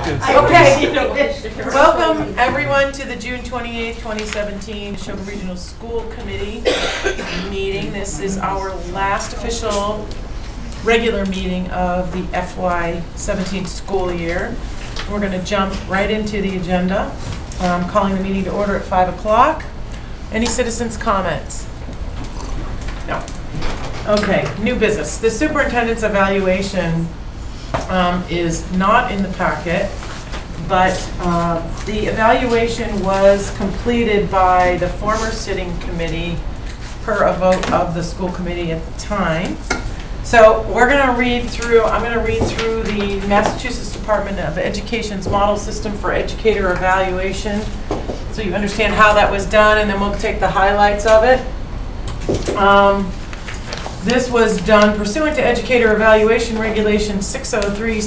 Okay, welcome everyone to the June 28th, 2017 Nashoba Regional School Committee meeting. This is our last official regular meeting of the FY17 school year. We're going to jump right into the agenda. I'm calling the meeting to order at 5 o'clock. Any citizens' comments? No. Okay, new business. The Superintendent's Evaluation is not in the packet, but the evaluation was completed by the former sitting committee per a vote of the school committee at the time. So we're going to read through, I'm going to read through the Massachusetts Department of Education's model system for educator evaluation, so you understand how that was done, and then we'll take the highlights of it. This was done pursuant to Educator Evaluation Regulation 603,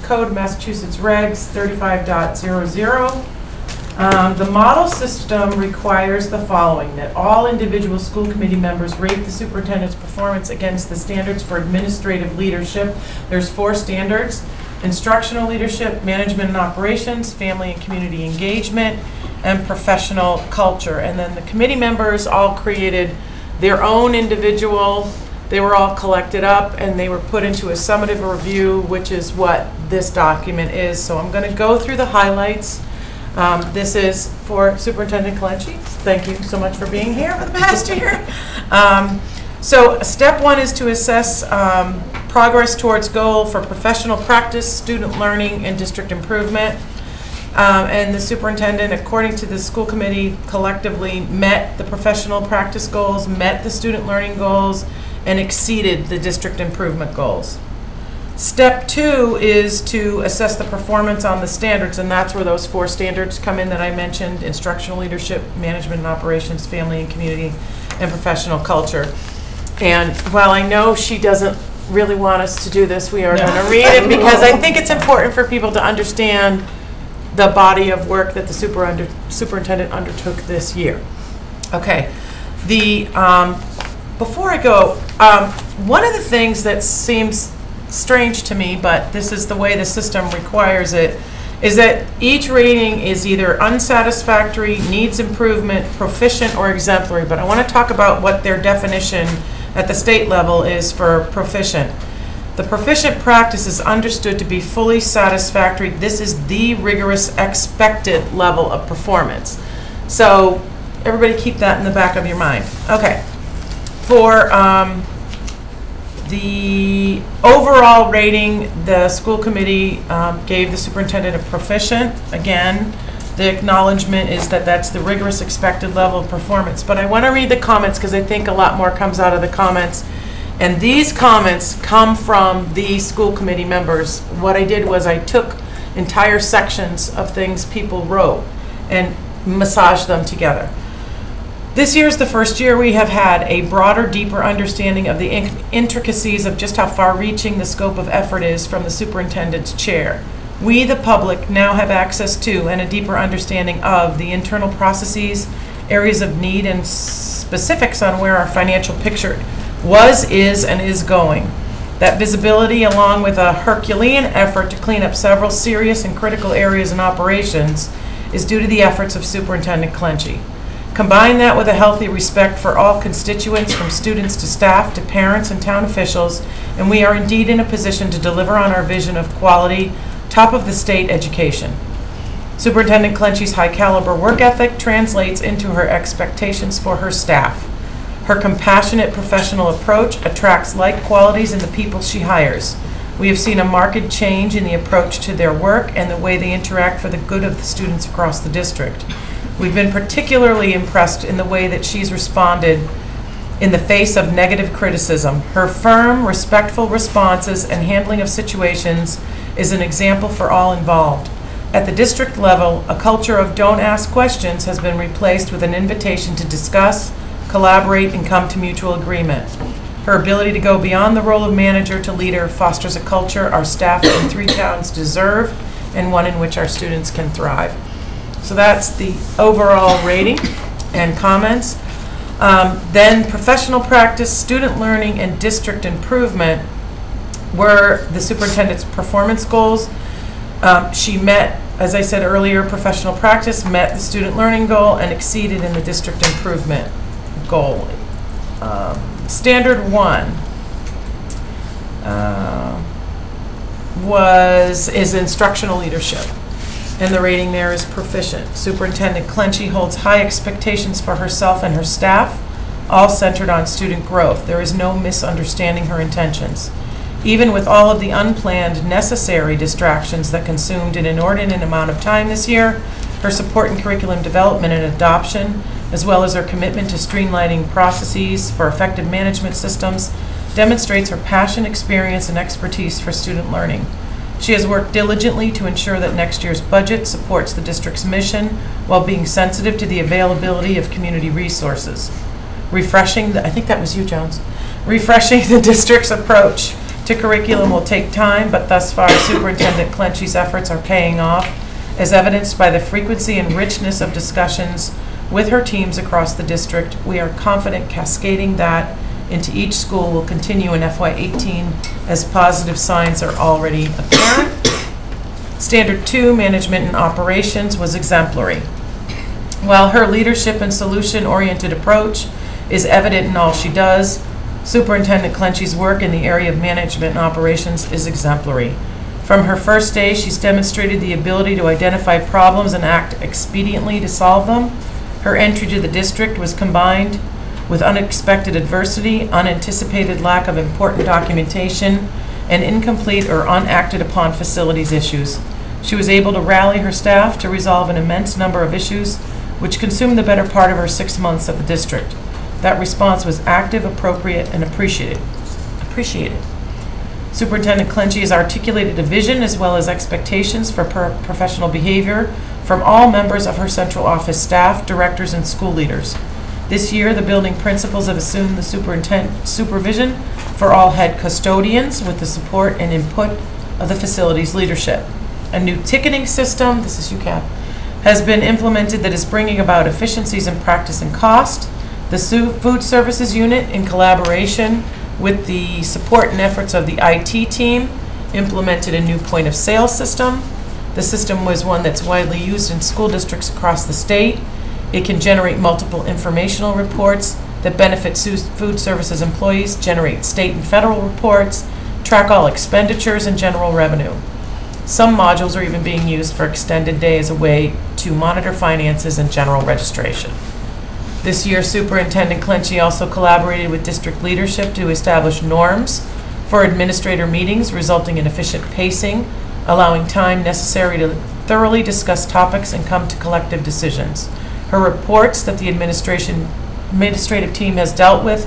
Code Massachusetts Regs 35.00. The model system requires the following: that all individual school committee members rate the superintendent's performance against the standards for administrative leadership. There's 4 standards: instructional leadership, management and operations, family and community engagement, and professional culture. And then the committee members all created their own individual. They were all collected up and they were put into a summative review, which is what this document is. So I'm going to go through the highlights. This is for Superintendent Clenchey. Thank you so much for being here for the past year. So step 1 is to assess progress towards goal for professional practice, student learning, and district improvement. And the superintendent, according to the school committee, collectively met the professional practice goals, met the student learning goals, and exceeded the district improvement goals. Step 2 is to assess the performance on the standards, and that's where those 4 standards come in that I mentioned: instructional leadership, management and operations, family and community, and professional culture. And while I know she doesn't really want us to do this, we are going to read it because I think it's important for people to understand the body of work that the superintendent undertook this year. Okay. Before I go, one of the things that seems strange to me, but this is the way the system requires it, is that each rating is either unsatisfactory, needs improvement, proficient, or exemplary. But I want to talk about what their definition at the state level is for proficient. The proficient practice is understood to be fully satisfactory. This is the rigorous expected level of performance. So everybody keep that in the back of your mind. Okay. For the overall rating, the school committee gave the superintendent a proficient. Again, the acknowledgement is that that's the rigorous expected level of performance. But I want to read the comments because I think a lot more comes out of the comments. And these comments come from the school committee members. What I did was I took entire sections of things people wrote and massaged them together. This year is the first year we have had a broader, deeper understanding of the intricacies of just how far-reaching the scope of effort is from the superintendent's chair. We, the public, now have access to and a deeper understanding of the internal processes, areas of need, and specifics on where our financial picture was, is, and is going. That visibility, along with a Herculean effort to clean up several serious and critical areas in operations, is due to the efforts of Superintendent Clenchey. Combine that with a healthy respect for all constituents, from students to staff to parents and town officials, and we are indeed in a position to deliver on our vision of quality, top of the state education. Superintendent Clenchey's high caliber work ethic translates into her expectations for her staff. Her compassionate professional approach attracts like qualities in the people she hires. We have seen a marked change in the approach to their work and the way they interact for the good of the students across the district. We've been particularly impressed in the way that she's responded in the face of negative criticism. Her firm, respectful responses and handling of situations is an example for all involved. At the district level, a culture of don't ask questions has been replaced with an invitation to discuss, collaborate, and come to mutual agreement. Her ability to go beyond the role of manager to leader fosters a culture our staff in 3 towns deserve, and one in which our students can thrive. So that's the overall rating and comments. Then professional practice, student learning, and district improvement were the superintendent's performance goals. She met, as I said earlier, professional practice, met the student learning goal, and exceeded in the district improvement goal. Standard 1 is instructional leadership, and the rating there is proficient. Superintendent Clenchy holds high expectations for herself and her staff, all centered on student growth. There is no misunderstanding her intentions. Even with all of the unplanned necessary distractions that consumed an inordinate amount of time this year, her support in curriculum development and adoption, as well as her commitment to streamlining processes for effective management systems, demonstrates her passion, experience, and expertise for student learning. She has worked diligently to ensure that next year's budget supports the district's mission while being sensitive to the availability of community resources. I think that was you, Jones. Refreshing the district's approach to curriculum will take time, but thus far, Superintendent Clenchy's efforts are paying off, as evidenced by the frequency and richness of discussions with her teams across the district. We are confident cascading that into each school will continue in FY18, as positive signs are already apparent. Standard 2, management and operations, was exemplary. While her leadership and solution-oriented approach is evident in all she does, Superintendent Clenchy's work in the area of management and operations is exemplary. From her first day, she's demonstrated the ability to identify problems and act expediently to solve them. Her entry to the district was combined with unexpected adversity, unanticipated lack of important documentation, and incomplete or unacted upon facilities issues. She was able to rally her staff to resolve an immense number of issues which consumed the better part of her 6 months at the district. That response was active, appropriate, and appreciated. Superintendent Clenchy has articulated a vision as well as expectations for professional behavior from all members of her central office staff, directors, and school leaders. This year, the building principals have assumed the supervision for all head custodians with the support and input of the facilities leadership. A new ticketing system, this is UCAP, has been implemented that is bringing about efficiencies in practice and cost. The food services unit, in collaboration with the support and efforts of the IT team, implemented a new point of sale system. The system was one that's widely used in school districts across the state. It can generate multiple informational reports that benefit food services employees, generate state and federal reports, track all expenditures and general revenue. Some modules are even being used for extended day as a way to monitor finances and general registration. This year, Superintendent Clenchy also collaborated with district leadership to establish norms for administrator meetings, resulting in efficient pacing, allowing time necessary to thoroughly discuss topics and come to collective decisions. Her reports that the administrative team has dealt with,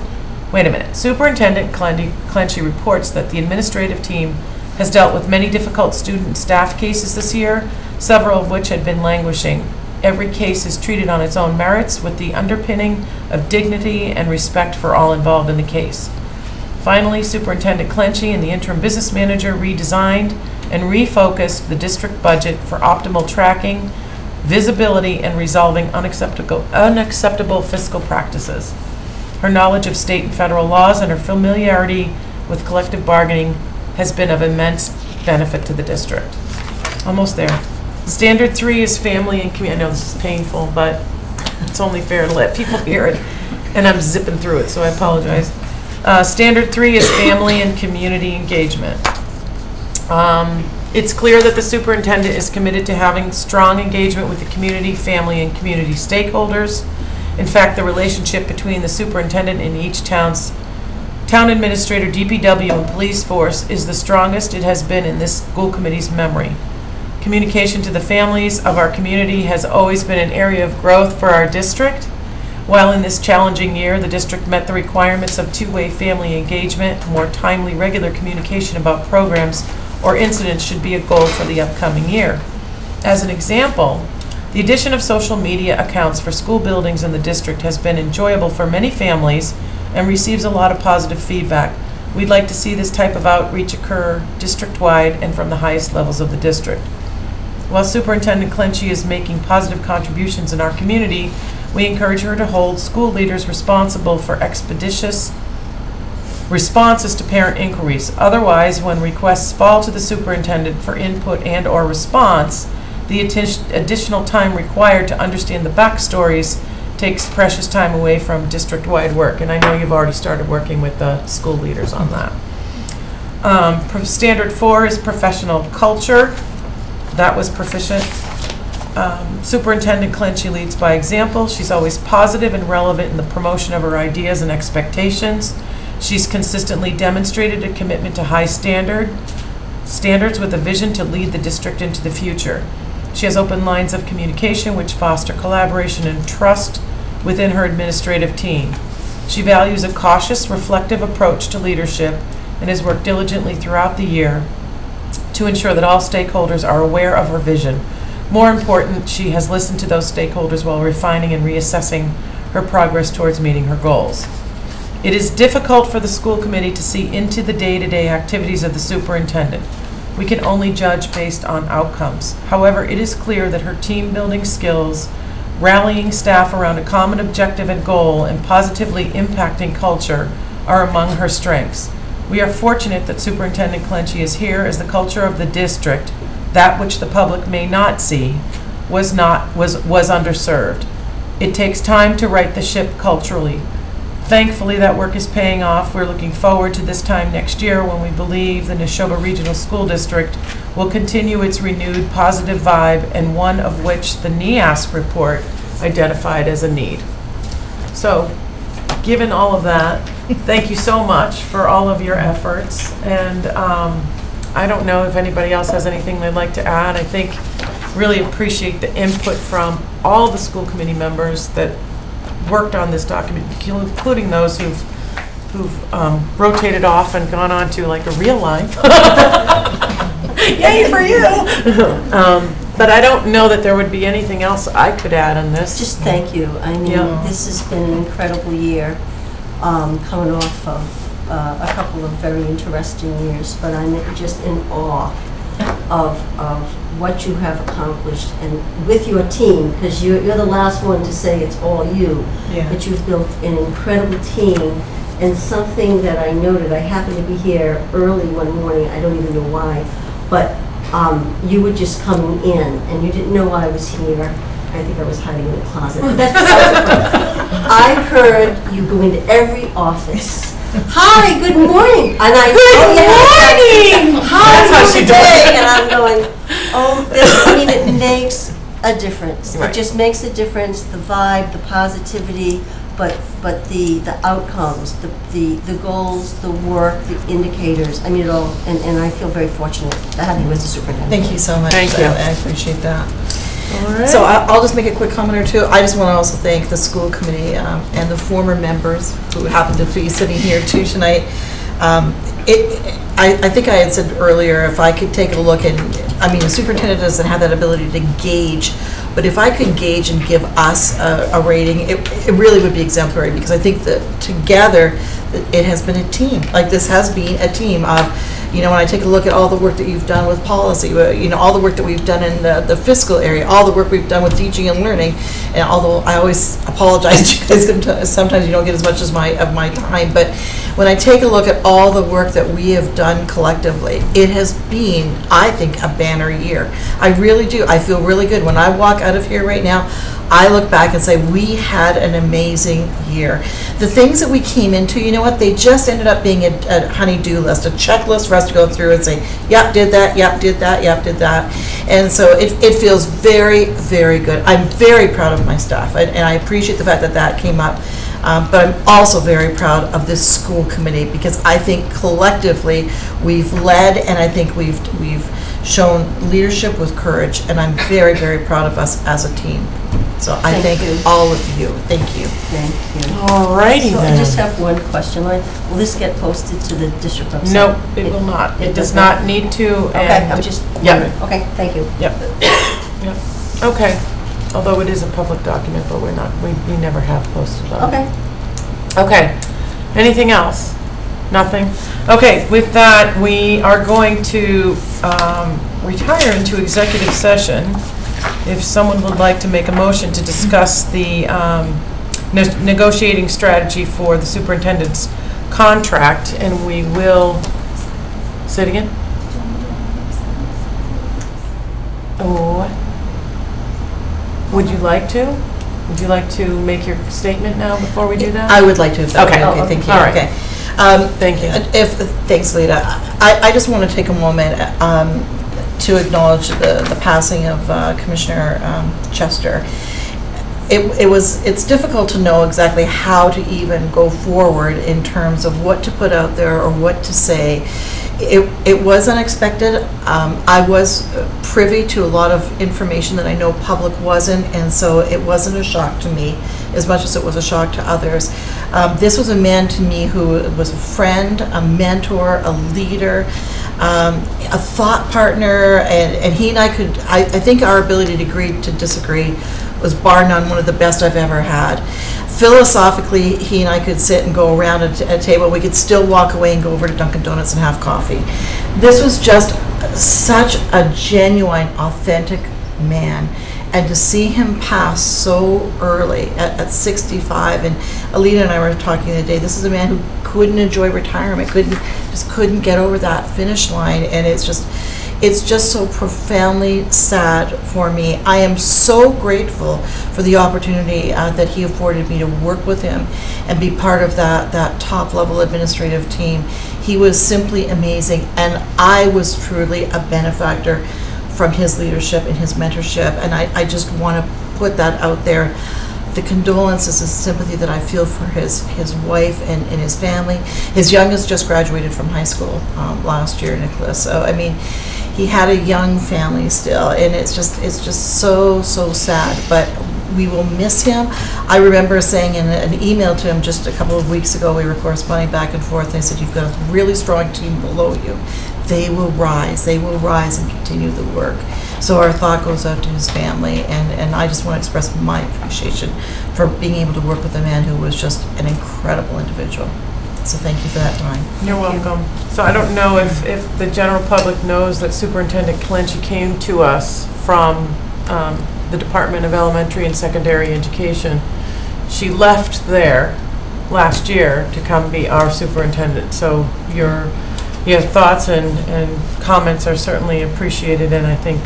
Superintendent Clenchy reports that the administrative team has dealt with many difficult student and staff cases this year, several of which had been languishing. Every case is treated on its own merits with the underpinning of dignity and respect for all involved in the case. Finally, Superintendent Clenchy and the interim business manager redesigned and refocused the district budget for optimal tracking, visibility, and resolving unacceptable fiscal practices. Her knowledge of state and federal laws and her familiarity with collective bargaining has been of immense benefit to the district. Almost there. Standard 3 is family and community. I know this is painful, but it's only fair to let people hear it. And I'm zipping through it, so I apologize. Standard 3 is family and community engagement. It's clear that the superintendent is committed to having strong engagement with the community, family, and community stakeholders. In fact, the relationship between the superintendent and each town administrator, DPW, and police force is the strongest it has been in this school committee's memory. Communication to the families of our community has always been an area of growth for our district. While in this challenging year, the district met the requirements of two-way family engagement, more timely, regular communication about programs or incidents should be a goal for the upcoming year. As an example, the addition of social media accounts for school buildings in the district has been enjoyable for many families and receives a lot of positive feedback. We'd like to see this type of outreach occur district-wide and from the highest levels of the district. While Superintendent Clenchy is making positive contributions in our community, we encourage her to hold school leaders responsible for expeditious responses to parent inquiries. Otherwise, when requests fall to the superintendent for input and/or response, the additional time required to understand the backstories takes precious time away from district-wide work. And I know you've already started working with the school leaders on that. Standard 4 is professional culture. That was proficient. Superintendent Clenchey leads by example. She's always positive and relevant in the promotion of her ideas and expectations. She's consistently demonstrated a commitment to high standards with a vision to lead the district into the future. She has open lines of communication which foster collaboration and trust within her administrative team. She values a cautious, reflective approach to leadership and has worked diligently throughout the year to ensure that all stakeholders are aware of her vision. More important, she has listened to those stakeholders while refining and reassessing her progress towards meeting her goals. It is difficult for the school committee to see into the day-to-day activities of the superintendent. We can only judge based on outcomes. However, it is clear that her team-building skills, rallying staff around a common objective and goal, and positively impacting culture are among her strengths. We are fortunate that Superintendent Clenchey is here as the culture of the district, that which the public may not see, was underserved. It takes time to right the ship culturally. Thankfully, that work is paying off. We're looking forward to this time next year when we believe the Nashoba Regional School District will continue its renewed positive vibe, and one of which the NEASC report identified as a need. So, given all of that, thank you so much for all of your efforts. And I don't know if anybody else has anything they'd like to add. I think really appreciate the input from all the school committee members that worked on this document, including those who've rotated off and gone on to like a real life. Yay for you! But I don't know that there would be anything else I could add on this. Just thank you. I mean, this has been an incredible year, coming off of a couple of very interesting years, but I'm just in awe of what you have accomplished, and with your team, because you're the last one to say it's all you, but you've built an incredible team. And something that I noted, I happened to be here early one morning, I don't even know why, but you were just coming in, and you didn't know I was here. I think I was hiding in the closet. But that's I heard you go into every office. Hi, good morning. And I good morning. Hi, today. And I'm going, oh, this, I mean, it makes a difference. Right. It just makes a difference. The vibe, the positivity, but the outcomes, the goals, the work, the indicators. I mean, it all. And I feel very fortunate to have you as the superintendent. Thank you so much. Thank you. I appreciate that. All right. So I'll just make a quick comment or two. I just want to also thank the school committee and the former members who happen to be sitting here too tonight. I think I had said earlier, if I could take a look and, I mean, a superintendent doesn't have that ability to gauge, but if I could gauge and give us a rating, it really would be exemplary, because I think that together it has been a team. Like, this has been a team of, you know, when I take a look at all the work that you've done with policy, you know, all the work that we've done in the fiscal area, all the work we've done with teaching and learning, and although I always apologize to you guys, sometimes you don't get as much as of my time, but when I take a look at all the work that we have done collectively, it has been, I think, a banner year. I really do. I feel really good. When I walk out of here right now, I look back and say, we had an amazing year. The things that we came into, you know what, they just ended up being a honey-do list, a checklist for us to go through and say, yep, did that, yep, did that, yep, did that. And so it feels very, very good. I'm very proud of my staff, and I appreciate the fact that that came up. But I'm also very proud of this school committee, because I think collectively we've led, and I think we've shown leadership with courage, and I'm very, very proud of us as a team. So I thank all of you. Thank you. Thank you. All righty So then. I just have one question. Will this get posted to the district website? No, it will not. It does not need to. Okay, and I'm just Yep. wondering. Okay, thank you. Yep. Yep. Okay. Although it is a public document, but we're not. We never have posted on it. Okay. Okay. Anything else? Nothing? Okay, with that, we are going to retire into executive session. If someone would like to make a motion to discuss the negotiating strategy for the superintendent's contract, and we will, say it again? Oh, would you like to? Would you like to make your statement now before we do that? I would like to, if that would be Okay. okay, thank you. All right. Okay. Thank you. Thanks, Lita. I just want to take a moment to acknowledge the passing of Commissioner Chester. It's difficult to know exactly how to even go forward in terms of what to put out there or what to say. It was unexpected. I was privy to a lot of information that I know public wasn't, and so it wasn't a shock to me as much as it was a shock to others. This was a man to me who was a friend, a mentor, a leader, a thought partner, and he and I think our ability to agree to disagree was bar none one of the best I've ever had. Philosophically, he and I could sit and go around a table. We could still walk away and go over to Dunkin' Donuts and have coffee. This was just such a genuine, authentic man. And to see him pass so early at 65, and Alita and I were talking the other day, this is a man who couldn't enjoy retirement, couldn't get over that finish line, and it's just so profoundly sad for me. I am so grateful for the opportunity that he afforded me to work with him and be part of that top level administrative team. He was simply amazing, and I was truly a benefactor from his leadership and his mentorship, and I just want to put that out there. The condolences and sympathy that I feel for his wife and his family. His youngest just graduated from high school last year, Nicholas. So I mean, he had a young family still, and it's just so sad. But we will miss him. I remember saying in an email to him just a couple of weeks ago, we were corresponding back and forth, and I said, you've got a really strong team below you. They will rise and continue the work. So our thought goes out to his family, and I just want to express my appreciation for being able to work with a man who was just an incredible individual. So thank you for that time. You're welcome. So I don't know if the general public knows that Superintendent Calenci came to us from the Department of Elementary and Secondary Education. She left there last year to come be our superintendent. So your thoughts and comments are certainly appreciated, and I think,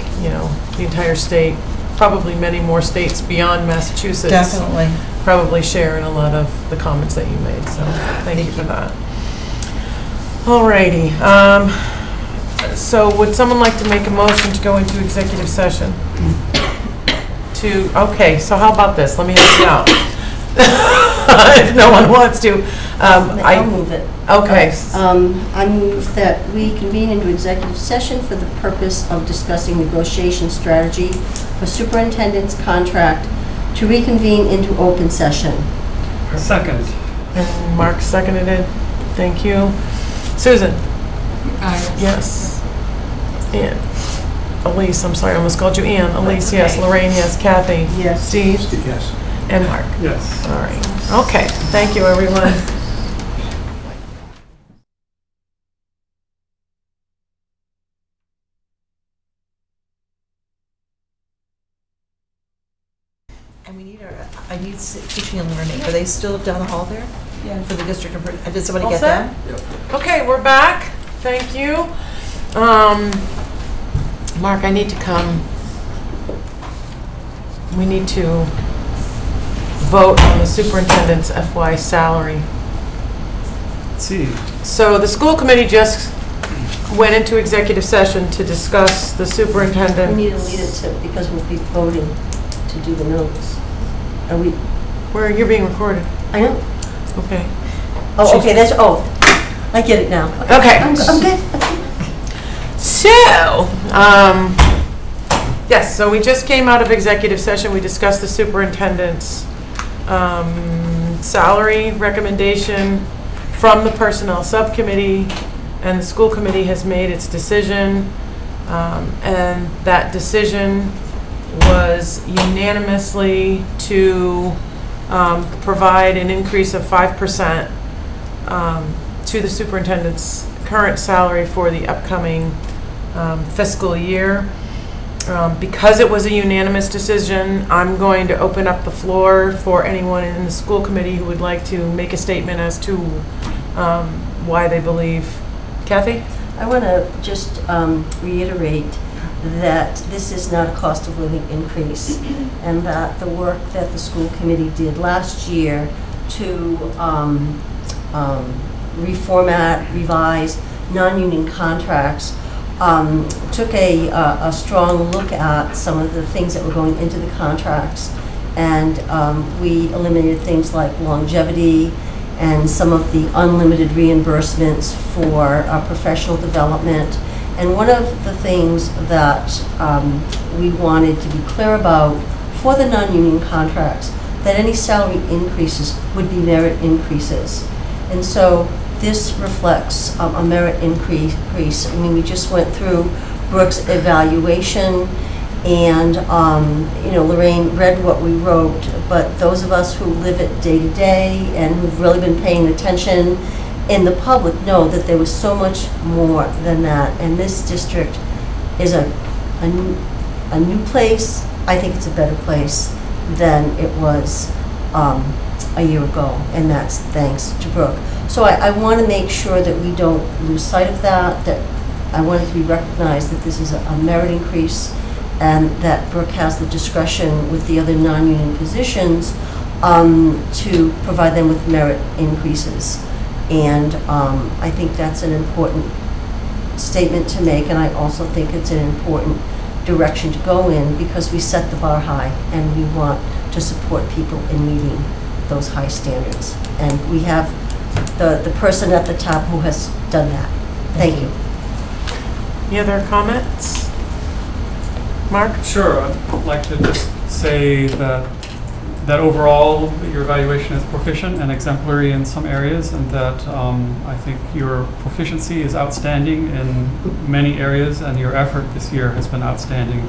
the entire state, probably many more states beyond Massachusetts, Definitely. probably share in a lot of the comments that you made, so thank you for that. Alrighty, so would someone like to make a motion to go into executive session? Okay, so how about this? Let me help you out. If no one wants to. I'll move it. Okay. I move that we convene into executive session for the purpose of discussing negotiation strategy for superintendent's contract to reconvene into open session. Second. And Mark seconded it. Thank you. Susan? Aye. Yes. Ann? Elise, I'm sorry, I almost called you Ann. Elise, yes. Lorraine, yes. Kathy? Yes. Steve? Yes. And Mark? Yes. All right. Okay. Thank you, everyone. And I need teaching and learning. Are they still down the hall there? Yeah. For the district improvement? Did somebody All get set? that? Yep. Okay, we're back. Thank you. Mark, I need to come. We need to vote on the superintendent's FY salary. Let's see. So the school committee just went into executive session to discuss the superintendent. We need to lead it to, because we'll be voting to do the notes. Are we? Where you're being recorded. I know. Okay. Oh, okay, I get it now. Okay. I'm good. So, yes, so we just came out of executive session. We discussed the superintendent's salary recommendation from the personnel subcommittee, and the school committee has made its decision, and that decision was unanimously to provide an increase of 5% to the superintendent's current salary for the upcoming fiscal year. Because it was a unanimous decision, I'm going to open up the floor for anyone in the school committee who would like to make a statement as to why they believe. Kathy? I want to just reiterate that this is not a cost of living increase, and that the work that the school committee did last year to reformat, revise non-union contracts took a strong look at some of the things that were going into the contracts, and we eliminated things like longevity and some of the unlimited reimbursements for professional development. And one of the things that we wanted to be clear about for the non-union contracts, that any salary increases would be merit increases. And so this reflects a merit increase. I mean, we just went through Brooke's evaluation, and Lorraine read what we wrote, but those of us who live it day to day and who've really been paying attention in the public know that there was so much more than that. And this district is a new place. I think it's a better place than it was a year ago, and that's thanks to Brooke. So I want to make sure that we don't lose sight of that I want it to be recognized that this is a merit increase, and that Brooke has the discretion with the other non-union positions to provide them with merit increases. And I think that's an important statement to make, and I also think it's an important direction to go in, because we set the bar high and we want to support people in meeting those high standards. And we have the person at the top who has done that. Thank you. Any other comments? Mark? Sure. I'd like to just say that overall your evaluation is proficient and exemplary in some areas, and that I think your proficiency is outstanding in many areas, and your effort this year has been outstanding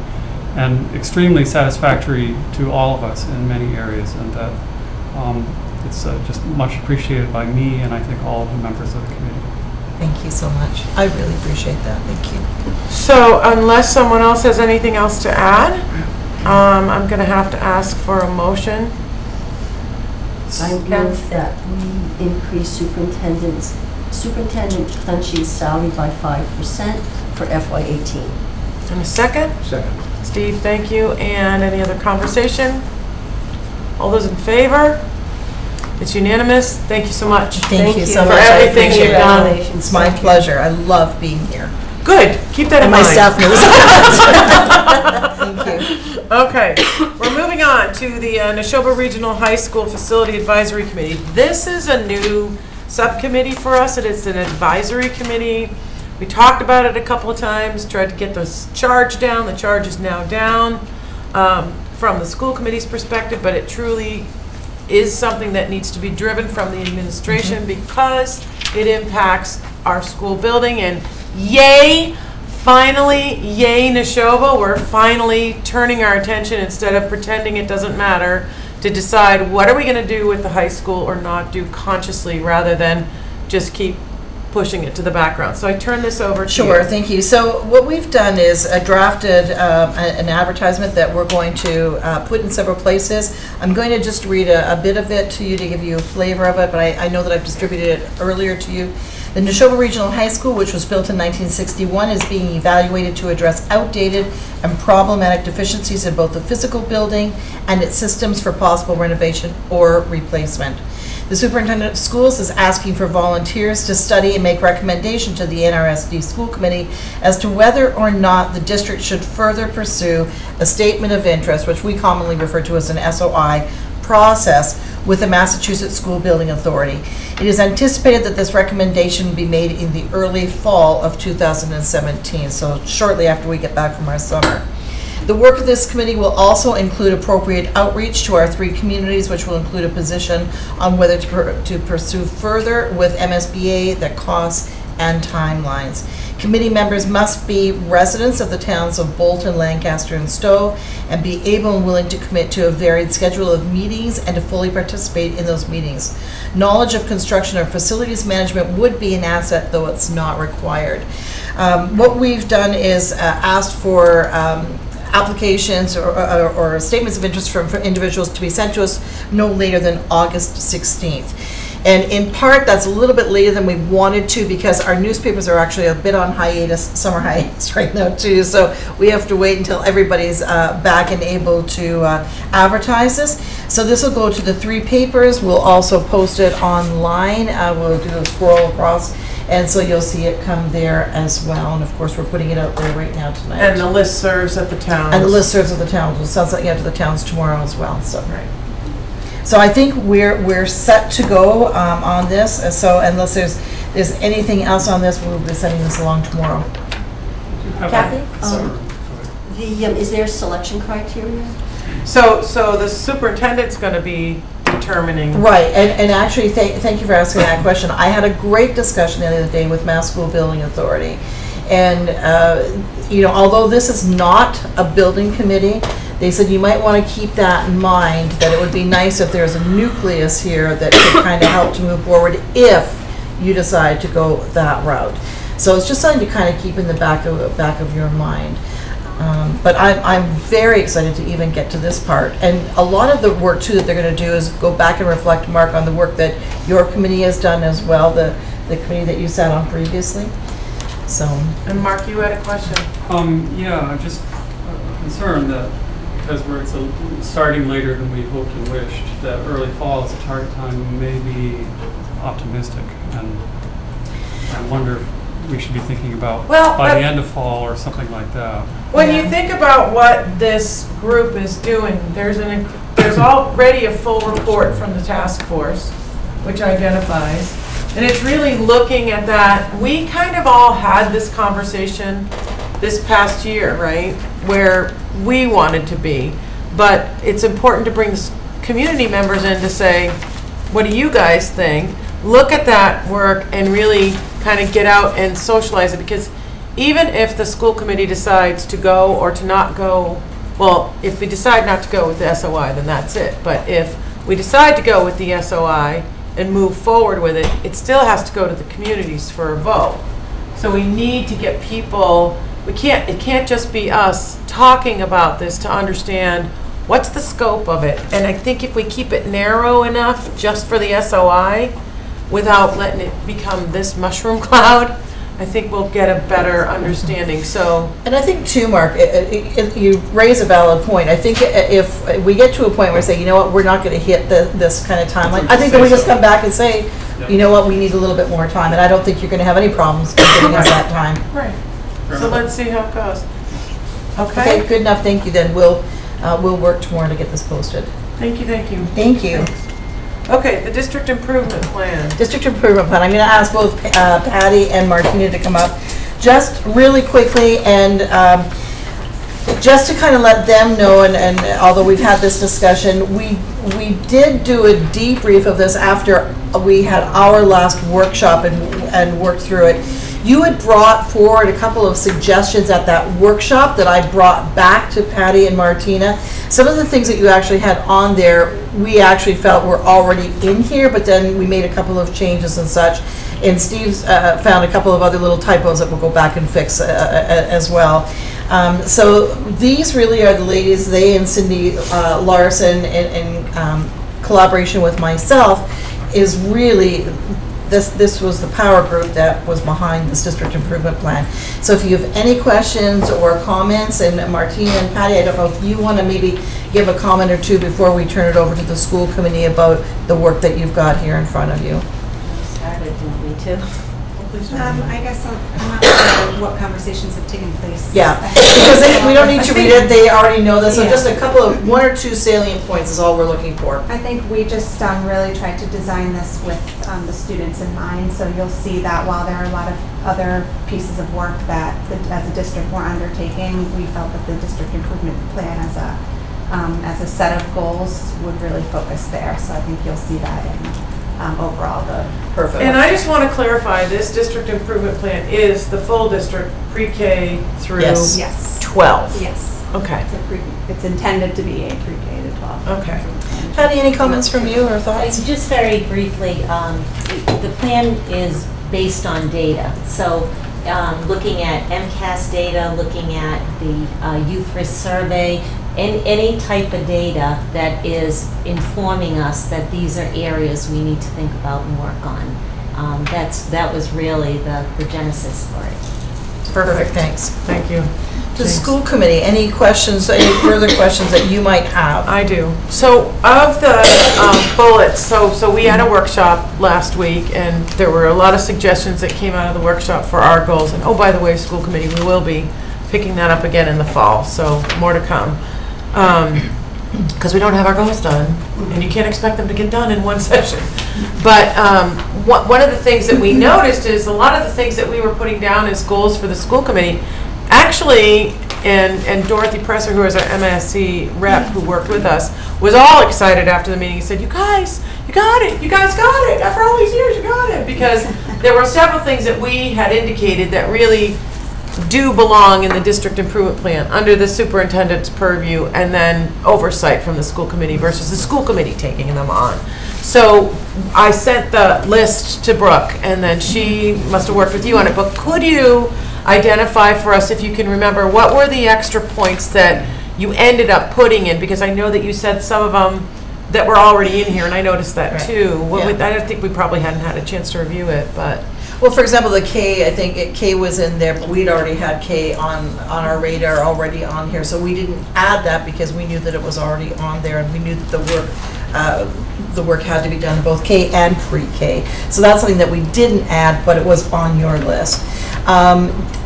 and extremely satisfactory to all of us in many areas, and that it's just much appreciated by me and I think all of the members of the committee. Thank you so much. I really appreciate that. Thank you. So unless someone else has anything else to add, I'm going to have to ask for a motion. I move that we increase Superintendent Punchy's salary by 5% for FY18. And a second? Second. Steve, thank you. And any other conversation? All those in favor? It's unanimous. Thank you so much. Thank you so for much. everything you've done. It's my pleasure. I love being here. Good. Keep that in And my mind. staff knows. Thank you. Okay, we're moving on to the Nashoba Regional High School Facility Advisory Committee. This is a new subcommittee for us. It is an advisory committee. We talked about it a couple of times, tried to get the charge down. The charge is now down from the school committee's perspective, but it truly is something that needs to be driven from the administration because it impacts our school building. And yay, finally, yay Nashoba, we're finally turning our attention, instead of pretending it doesn't matter, to decide what are we going to do with the high school or not do consciously, rather than just keep pushing it to the background. So I turn this over to you. Sure, thank you. So what we've done is drafted an advertisement that we're going to put in several places. I'm going to just read a bit of it to you to give you a flavor of it, but I know that I've distributed it earlier to you. The Nashoba Regional High School, which was built in 1961, is being evaluated to address outdated and problematic deficiencies in both the physical building and its systems for possible renovation or replacement. The Superintendent of Schools is asking for volunteers to study and make recommendation to the NRSD School Committee as to whether or not the district should further pursue a statement of interest, which we commonly refer to as an SOI process, with the Massachusetts School Building Authority. It is anticipated that this recommendation will be made in the early fall of 2017, so shortly after we get back from our summer. The work of this committee will also include appropriate outreach to our 3 communities, which will include a position on whether to pursue further with MSBA, the costs and timelines. Committee members must be residents of the towns of Bolton, Lancaster, and Stowe, and be able and willing to commit to a varied schedule of meetings and to fully participate in those meetings. Knowledge of construction or facilities management would be an asset, though it's not required. What we've done is asked for applications or statements of interest for individuals to be sent to us no later than August 16th. And in part, that's a little bit later than we wanted to because our newspapers are actually a bit on hiatus, summer hiatus right now too. So we have to wait until everybody's back and able to advertise this. So this will go to the 3 papers. We'll also post it online. We'll do a scroll across. And so you'll see it come there as well. And of course, we're putting it out there right now tonight. And the listservs at the towns. And the listservs of the towns. We'll send something out to the towns tomorrow as well. So. Right. So I think we're set to go on this. So unless there's anything else on this, we'll be sending this along tomorrow. Kathy? Sorry. Is there selection criteria? So the superintendent's going to be determining. Right, and actually, thank you for asking that question. I had a great discussion the other day with Mass School Building Authority. And, although this is not a building committee, they said you might want to keep that in mind, that it would be nice if there's a nucleus here that could kind of help to move forward if you decide to go that route. So it's just something to kind of keep in the back of your mind. But I'm very excited to even get to this part. And a lot of the work, too, that they're going to do is go back and reflect, Mark, on the work that your committee has done as well, the committee that you sat on previously. So. And Mark, you had a question? Yeah, I'm just concerned that because it's starting later than we hoped and wished, that early fall as a target time may be optimistic. And I wonder if we should be thinking about by the end of fall or something like that. When you think about what this group is doing, there's already a full report from the task force, which identifies, and it's really looking at that. We kind of all had this conversation this past year, right, where we wanted to be, but it's important to bring the community members in to say, what do you guys think? Look at that work and really kind of get out and socialize it, because even if the school committee decides to go or to not go, well, if we decide not to go with the SOI, then that's it. But if we decide to go with the SOI and move forward with it, it still has to go to the communities for a vote. So we need to get people, it can't just be us talking about this to understand what's the scope of it. And I think if we keep it narrow enough just for the SOI, without letting it become this mushroom cloud, I think we'll get a better understanding. So, and I think too, Mark, you raise a valid point. I think if we get to a point where we say, you know what, we're not going to hit this kind of timeline, I think that we just come back and say, you know what, we need a little bit more time, and I don't think you're going to have any problems getting us that time. Right. So let's see how it goes. Okay, good enough. Thank you. Then we'll work tomorrow to get this posted. Thank you. Thank you. Thank you. Thanks. Okay, the district improvement plan. District improvement plan. I'm going to ask both Patty and Martina to come up just really quickly, and just to kind of let them know, and although we've had this discussion, we did do a debrief of this after we had our last workshop and worked through it. You had brought forward a couple of suggestions at that workshop that I brought back to Patty and Martina. Some of the things that you actually had on there, we actually felt were already in here, but then we made a couple of changes and such. And Steve's found a couple of other little typos that we'll go back and fix as well. So these really are the ladies, they and Cindy Larson, in collaboration with myself, is really, this was the power group that was behind this district improvement plan. So if you have any questions or comments, and Martina and Patty, I don't know if you want to maybe give a comment or two before we turn it over to the school committee about the work that you've got here in front of you. Started, didn't we, too? I guess I'm not sure what conversations have taken place. Yeah, because we don't need to read it, they already know this, so just a couple of, 1 or 2 salient points is all we're looking for. I think we just really tried to design this with the students in mind, so you'll see that while there are a lot of other pieces of work that as a district we're undertaking, we felt that the district improvement plan as a set of goals would really focus there, so I think you'll see that in overall the perfect. And I just want to clarify, this district improvement plan is the full district, pre-K through yes. 12. Yes. Okay. It's intended to be a pre-K to 12. Okay. Patty, any comments from you or thoughts? Just very briefly, the plan is based on data. So looking at MCAS data, looking at the youth risk survey, any type of data that is informing us that these are areas we need to think about and work on. That was really the genesis for it. Perfect, thanks. Thank you. The Thanks. school committee, any questions, any further questions that you might have? I do. So of the bullets, so we had a workshop last week, and there were a lot of suggestions that came out of the workshop for our goals. And oh, by the way, school committee, we will be picking that up again in the fall, so more to come. Because we don't have our goals done, and you can't expect them to get done in one session. But one of the things that we noticed is a lot of the things that we were putting down as goals for the school committee, actually, and Dorothy Presser, who is our MSC rep who worked with us, was all excited after the meeting. He said, you guys, you got it. You guys got it. After all these years, you got it. Because there were several things that we had indicated that really do belong in the district improvement plan under the superintendent's purview, and then oversight from the school committee versus the school committee taking them on. So I sent the list to Brooke, and then she must have worked with you on it, but could you identify for us, if you can remember, what were the extra points that you ended up putting in? Because I know that you said some of them that were already in here, and I noticed that too. I don't think we probably hadn't had a chance to review it, but. Well, for example, the K, I think K was in there, but we'd already had K on our radar already on here, so we didn't add that because we knew that it was already on there, and we knew that the work had to be done in both K and pre-K. So that's something that we didn't add, but it was on your list.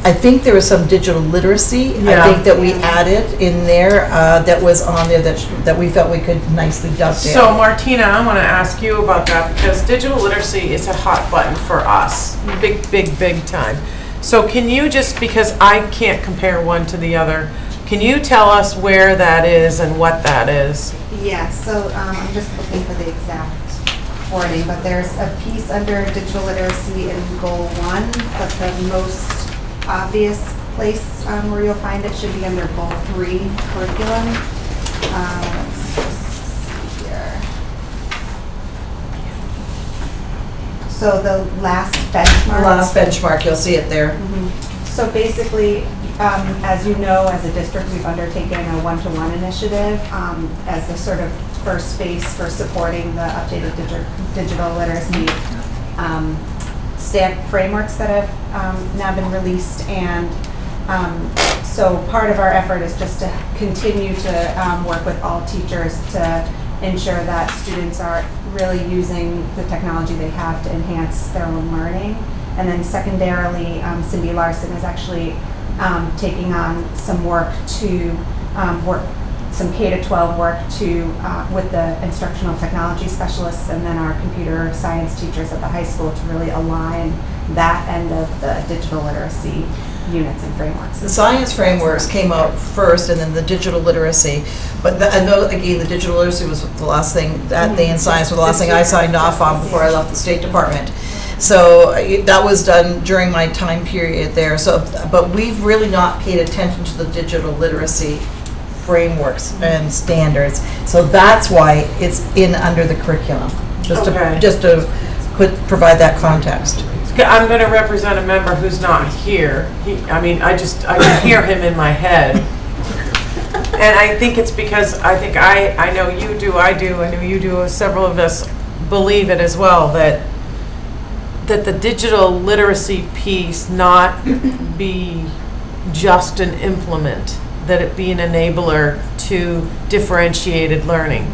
I think there was some digital literacy. Yeah. I think that we added in there that was on there that we felt we could nicely dovetail. So Martina, I want to ask you about that, because digital literacy is a hot button for us, big time. So can you just, because I can't compare one to the other, can you tell us where that is and what that is? Yeah, so I'm just looking for the exact wording, but there's a piece under digital literacy in Goal 1, but the most obvious place where you'll find it should be under Goal 3, curriculum. Let's just see here. So the last benchmark. Last benchmark, you'll see it there. So basically, as you know, as a district, we've undertaken a one-to-one initiative as the sort of first space for supporting the updated digital literacy stamp frameworks that have now been released. And so part of our effort is just to continue to work with all teachers to ensure that students are really using the technology they have to enhance their own learning. And then secondarily, Cindy Larson is actually taking on some work to some K-12 work with the instructional technology specialists and then our computer science teachers at the high school to really align that end of the digital literacy units and frameworks. The science frameworks came out first, and then the digital literacy. But I know, again, the digital literacy was the last thing, that they in science was the last thing I signed off on before I left the State Department. So that was done during my time period there. So, but we've really not paid attention to the digital literacy frameworks and standards. So that's why it's in under the curriculum, just to provide that context. I'm going to represent a member who's not here. I can hear him in my head. And I think it's because I know you do, I know you do, several of us believe it as well, that the digital literacy piece not be just an implement, that it be an enabler to differentiated learning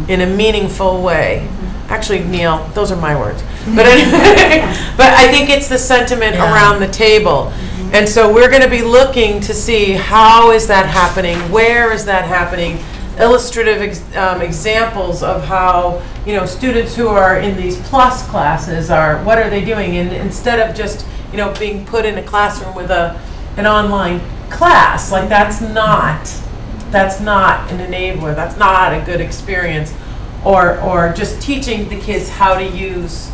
in a meaningful way. Actually, Neil, those are my words. But anyway, but I think it's the sentiment around the table. And so we're going to be looking to see how is that happening, where is that happening, illustrative examples of how, students who are in these plus classes what are they doing? And instead of just, being put in a classroom with an online class, like that's not an enabler, that's not a good experience. Or just teaching the kids how to use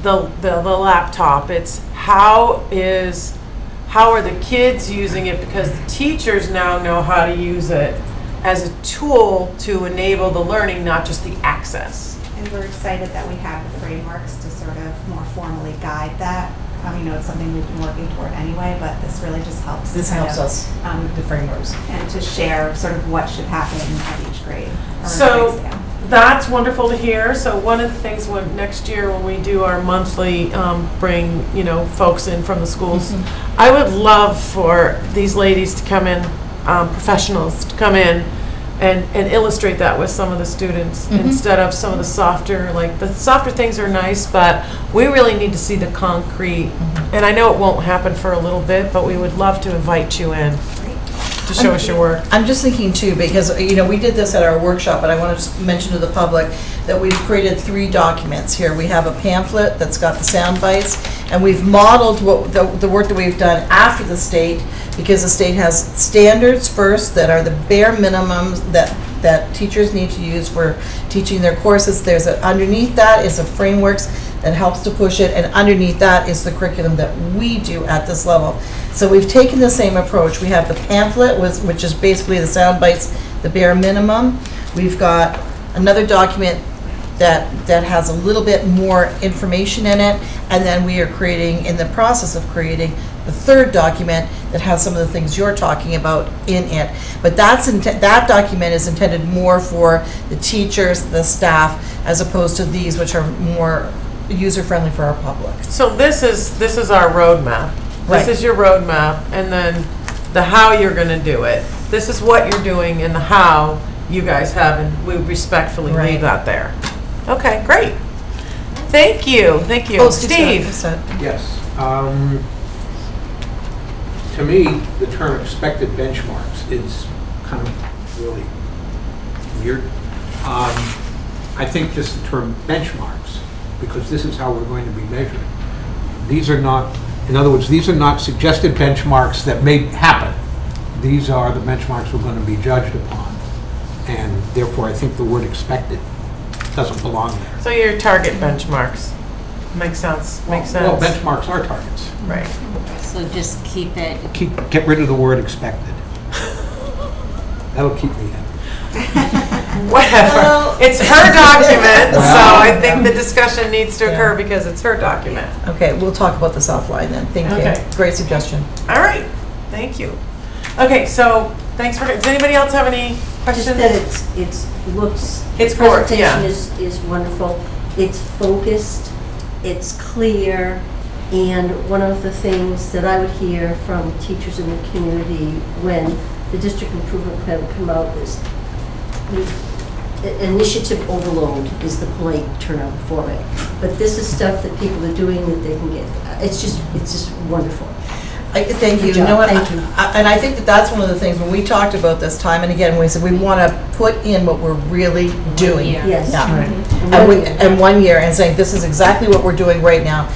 the laptop. It's how are the kids using it, because the teachers now know how to use it as a tool to enable the learning, not just the access. And we're excited that we have the frameworks to sort of more formally guide that it's something we've been working toward anyway, but this really just helps. This kind helps of, us, the frameworks. And to share sort of what should happen at each grade. Or So grade scale. that's wonderful to hear. So one of the things next year when we do our monthly, bring, folks in from the schools, I would love for these ladies to come in, professionals to come in and illustrate that with some of the students instead of some of the softer things are nice, but we really need to see the concrete. And I know it won't happen for a little bit, but we would love to invite you in to show us your work. I'm just thinking too, because, we did this at our workshop, but I want to just mention to the public that we've created 3 documents here. We have a pamphlet that's got the sound bites, and we've modeled what the work that we've done after the state, because the state has standards first that are the bare minimums that teachers need to use for teaching their courses. Underneath that is a frameworks that helps to push it, and underneath that is the curriculum that we do at this level. So we've taken the same approach. We have the pamphlet, which is basically the sound bites, the bare minimum. We've got another document that has a little bit more information in it, and then we are in the process of creating the 3rd document that has some of the things you're talking about in it. But that document is intended more for the teachers, the staff, as opposed to these, which are more user-friendly for our public. So this is our roadmap. Right. This is your roadmap, and then the how you're going to do it. This is what you're doing, and the how you guys have, and we respectfully Right. leave that there. Okay, great. Thank you. Thank you. Oh, Steve. Yes. To me, the term expected benchmarks is kind of really weird. I think just the term benchmarks, because this is how we're going to be measured. These are not, in other words, these are not suggested benchmarks that may happen. These are the benchmarks we're going to be judged upon. And therefore, I think the word expected doesn't belong there. So your target benchmarks. Makes sense. Makes sense. Well, benchmarks are targets. Right. So just keep it. Get rid of the word expected. That'll keep me happy. Whatever. Well- It's her document, so Well- I think the discussion needs to occur Yeah. because it's her document. Okay, we'll talk about this offline then. Thank Okay. you. Great suggestion. All right. Thank you. Okay, so thanks for. Does anybody else have any questions? Just that it's looks, It's the gorgeous, yeah. presentation is wonderful. It's focused, it's clear, and one of the things that I would hear from teachers in the community when the district improvement plan would come out is initiative overload is the polite term for it. But this is stuff that people are doing that they can get. It's just wonderful. Thank you. Good You know job. what? Thank you. And I think that's one of the things when we talked about this time and again, we said we want to put in what we're really doing. year. Yes. Yeah. Mhm. And 1 year and saying this is exactly what we're doing right now.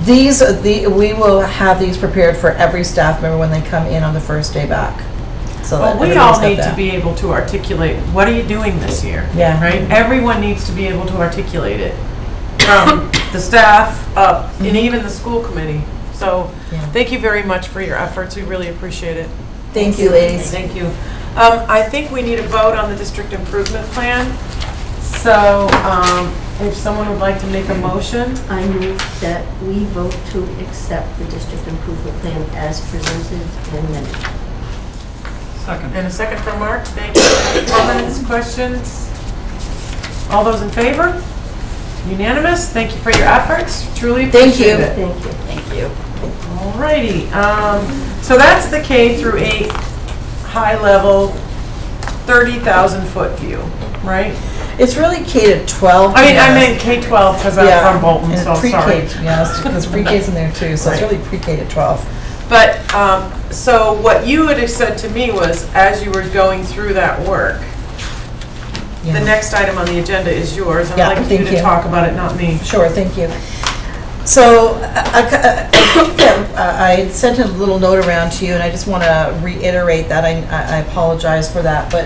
We will have these prepared for every staff member when they come in on the first day back. So Well, that we everybody's all got need to that. be able to articulate, what are you doing this year? Yeah. Right? Everyone needs to be able to articulate it, from the staff up, and even the school committee. So, Yeah. thank you very much for your efforts, we really appreciate it. Thank you, ladies. Thank you. I think we need a vote on the district improvement plan. So, if someone would like to make a motion, I move that we vote to accept the district improvement plan as presented and amended. Second. and a second from Mark, thank you. Comments, questions? All those in favor? Unanimous, thank you for your efforts, truly Thank you. appreciate it. Thank you. Thank you. Alrighty, so that's the K through 8 high level 30,000 foot view, right? It's really K to 12. I mean, to I be meant K-12 because I'm Yeah, from Bolton, and so pre-K, sorry. yes, because pre-K's in there too, so it's Right. really pre-K to 12. But, so what you would have said to me was, as you were going through that work, the Yeah. next item on the agenda is yours. I'd Yeah, like you thank to you. talk about it, not me. Sure, thank you. So I think that I sent a little note around to you, and I just want to reiterate that. I apologize for that. But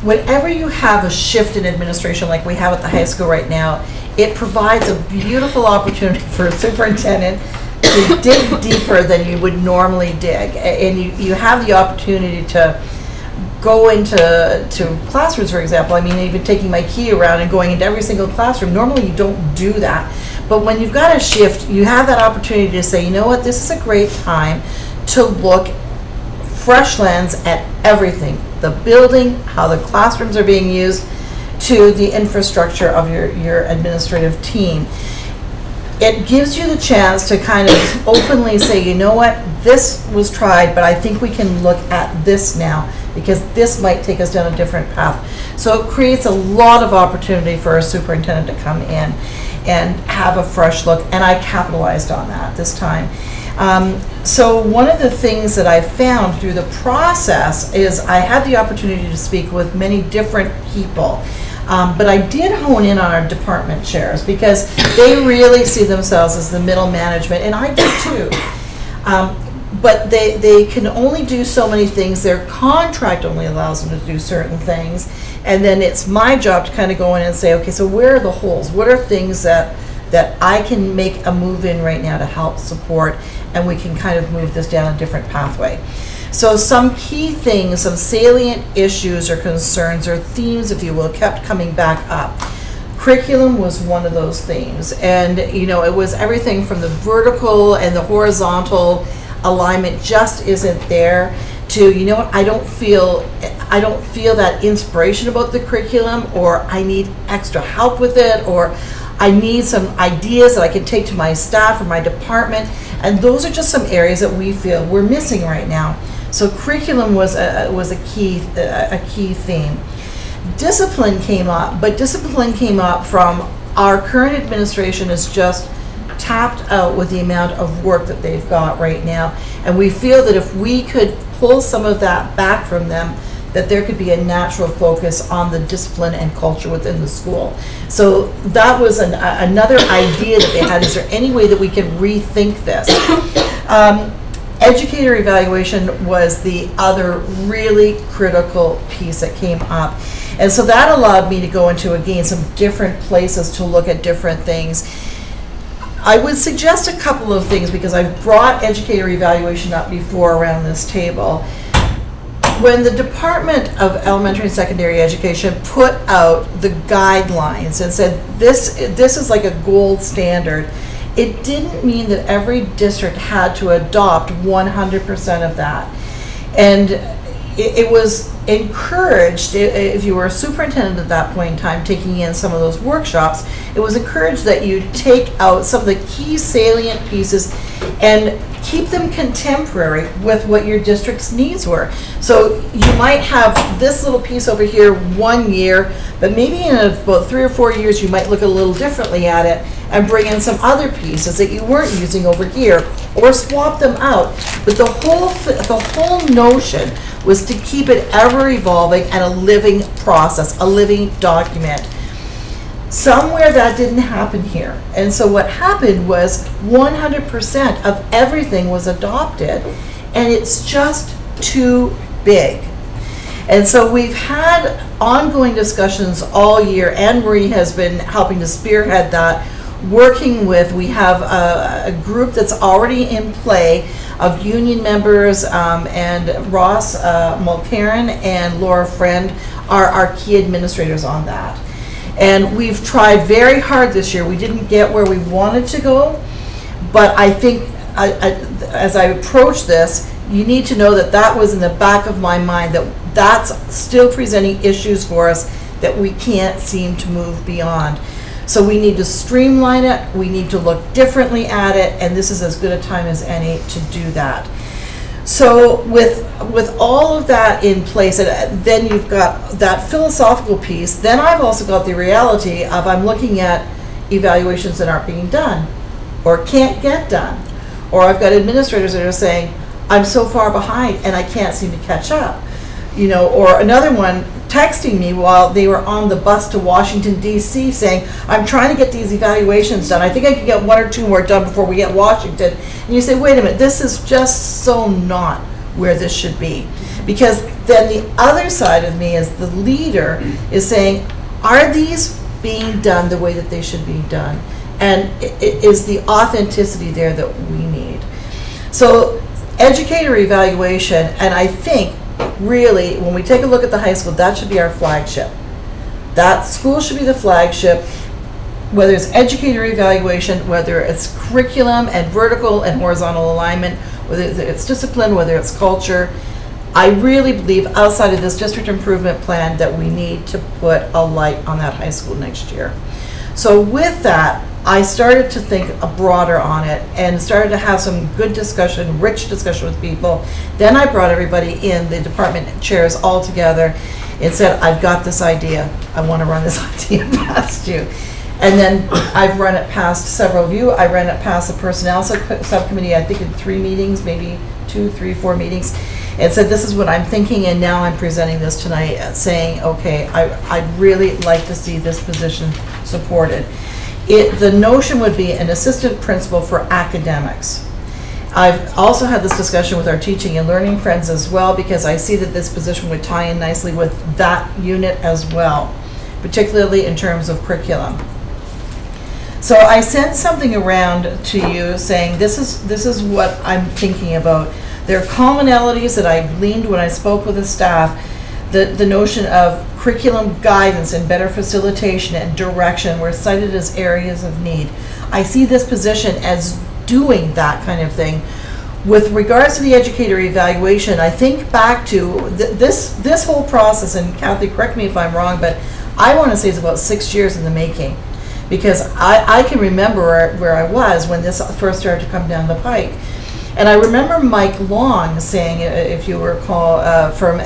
whenever you have a shift in administration like we have at the high school right now, it provides a beautiful opportunity for a superintendent to dig deeper than you would normally dig. And you have the opportunity to go into classrooms, for example. I mean, even taking my key around and going into every single classroom. Normally, you don't do that. But when you've got a shift, you have that opportunity to say, you know what, this is a great time to look fresh lens at everything, the building, how the classrooms are being used, to the infrastructure of your administrative team. It gives you the chance to kind of openly say, you know what, this was tried, but I think we can look at this now, because this might take us down a different path. So it creates a lot of opportunity for a superintendent to come in and have a fresh look, and I capitalized on that this time. So one of the things that I found through the process is I had the opportunity to speak with many different people. But I did hone in on our department chairs, because they really see themselves as the middle management, and I do too. But they can only do so many things. Their contract only allows them to do certain things. And then it's my job to kind of go in and say, okay, so where are the holes? What are things that I can make a move in right now to help support, and we can kind of move this down a different pathway. So some key things, some salient issues or concerns or themes, if you will, kept coming back up. Curriculum was one of those themes, and you know, it was everything from the vertical and the horizontal alignment just isn't there, to, you know what, I don't feel that inspiration about the curriculum, or I need extra help with it, or I need some ideas that I can take to my staff or my department, and those are just some areas that we feel we're missing right now. So curriculum was a key theme. Discipline came up, but discipline came up from our current administration is just tapped out with the amount of work that they've got right now, and we feel that if we could pull some of that back from them, that there could be a natural focus on the discipline and culture within the school. So that was another idea that they had. Is there any way that we can rethink this? Educator evaluation was the other really critical piece that came up. And so that allowed me to go into, again, some different places to look at different things. I would suggest a couple of things, because I've brought educator evaluation up before around this table. When the Department of Elementary and Secondary Education put out the guidelines and said this is like a gold standard, it didn't mean that every district had to adopt 100% of that. And it was encouraged, if you were a superintendent at that point in time taking in some of those workshops, it was encouraged that you take out some of the key salient pieces and keep them contemporary with what your district's needs were. So you might have this little piece over here 1 year, but maybe in about 3 or 4 years you might look a little differently at it and bring in some other pieces that you weren't using over here, or swap them out. But the whole notion was to keep it ever evolving and a living process, a living document. Somewhere that didn't happen here. And so what happened was 100% of everything was adopted, and it's just too big. And so we've had ongoing discussions all year, and Marie has been helping to spearhead that, working with, we have a group that's already in play of union members, and Ross Mulcairn and Laura Friend are our key administrators on that. And we've tried very hard this year. We didn't get where we wanted to go, but I think as I approach this, you need to know that that was in the back of my mind, that that's still presenting issues for us that we can't seem to move beyond. So we need to streamline it, we need to look differently at it, and this is as good a time as any to do that. So with all of that in place, and then you've got that philosophical piece, then I've also got the reality of I'm looking at evaluations that aren't being done or can't get done. Or I've got administrators that are saying, I'm so far behind and I can't seem to catch up. You know, or another one texting me while they were on the bus to Washington, D.C. saying, I'm trying to get these evaluations done. I think I can get 1 or 2 more done before we get Washington. And you say, wait a minute, this is just so not where this should be. Because then the other side of me as the leader is saying, are these being done the way that they should be done? And is the authenticity there that we need? So educator evaluation, and I think really, when we take a look at the high school, that should be our flagship. That school should be the flagship. whether it's educator evaluation, whether it's curriculum and vertical and horizontal alignment, whether it's discipline, whether it's culture, I really believe outside of this district improvement plan that we need to put a light on that high school next year. So with that, I started to think broader on it and started to have some good discussion, rich discussion with people. Then I brought everybody in, the department chairs all together, and said, I've got this idea. I want to run this idea past you. And then I've run it past several of you. I ran it past the personnel subcommittee, I think in 3 meetings, maybe 2, 3, 4 meetings, and said, this is what I'm thinking, and now I'm presenting this tonight, saying, okay, I'd really like to see this position supported. The notion would be an assistant principal for academics. I've also had this discussion with our teaching and learning friends as well, because I see that this position would tie in nicely with that unit as well, particularly in terms of curriculum. So I sent something around to you saying this is what I'm thinking about. There are commonalities that I gleaned when I spoke with the staff, the notion of curriculum guidance and better facilitation and direction were cited as areas of need. I see this position as doing that kind of thing. With regards to the educator evaluation, I think back to this whole process, and Kathy, correct me if I'm wrong, but I want to say it's about 6 years in the making, because I can remember where I was when this first started to come down the pike. And I remember Mike Long saying, if you recall, from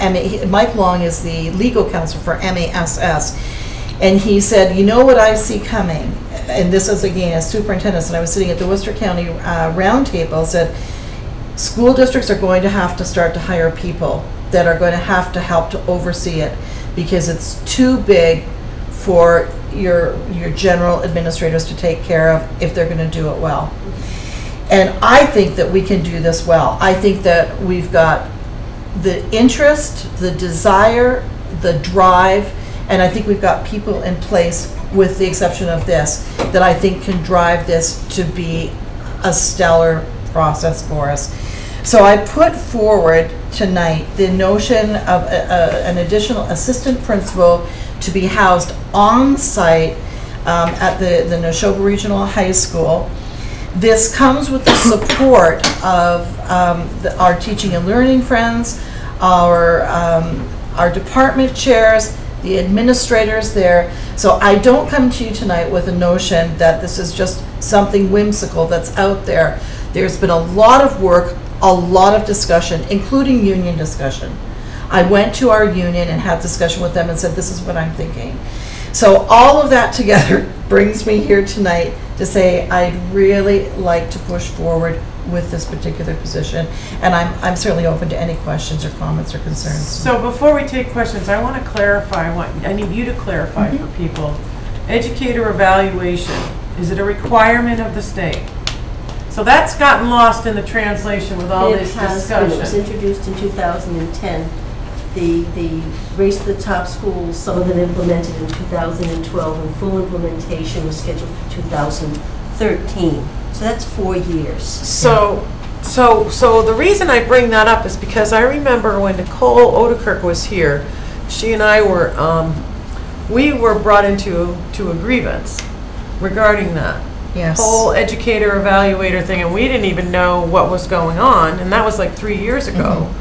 Mike Long is the legal counsel for MASS, and he said, you know what I see coming, and this is again as superintendent, and I was sitting at the Worcester County roundtable, said school districts are going to have to start to hire people that are going to have to help to oversee it, because it's too big for your general administrators to take care of if they're going to do it well. And I think that we can do this well. I think that we've got the interest, the desire, the drive, and I think we've got people in place, with the exception of this, that I think can drive this to be a stellar process for us. So I put forward tonight the notion of an additional assistant principal to be housed on site at the Nashoba Regional High School. This comes with the support of our teaching and learning friends, our department chairs, the administrators there. So I don't come to you tonight with a notion that this is just something whimsical that's out there. There's been a lot of work, a lot of discussion, including union discussion. I went to our union and had discussion with them and said, this is what I'm thinking. So all of that together brings me here tonight to say I'd really like to push forward with this particular position, and I'm certainly open to any questions or comments or concerns. So before we take questions, I want to clarify, I need you to clarify for people. Educator evaluation, is it a requirement of the state? So that's gotten lost in the translation with all this discussion. It was introduced in 2010. The Race to the Top schools, some of them implemented in 2012, and full implementation was scheduled for 2013. So that's 4 years. So the reason I bring that up is because I remember when Nicole Odekirk was here, she and I were, we were brought into a grievance regarding that. Yes. Whole educator evaluator thing, and we didn't even know what was going on, and that was like 3 years ago.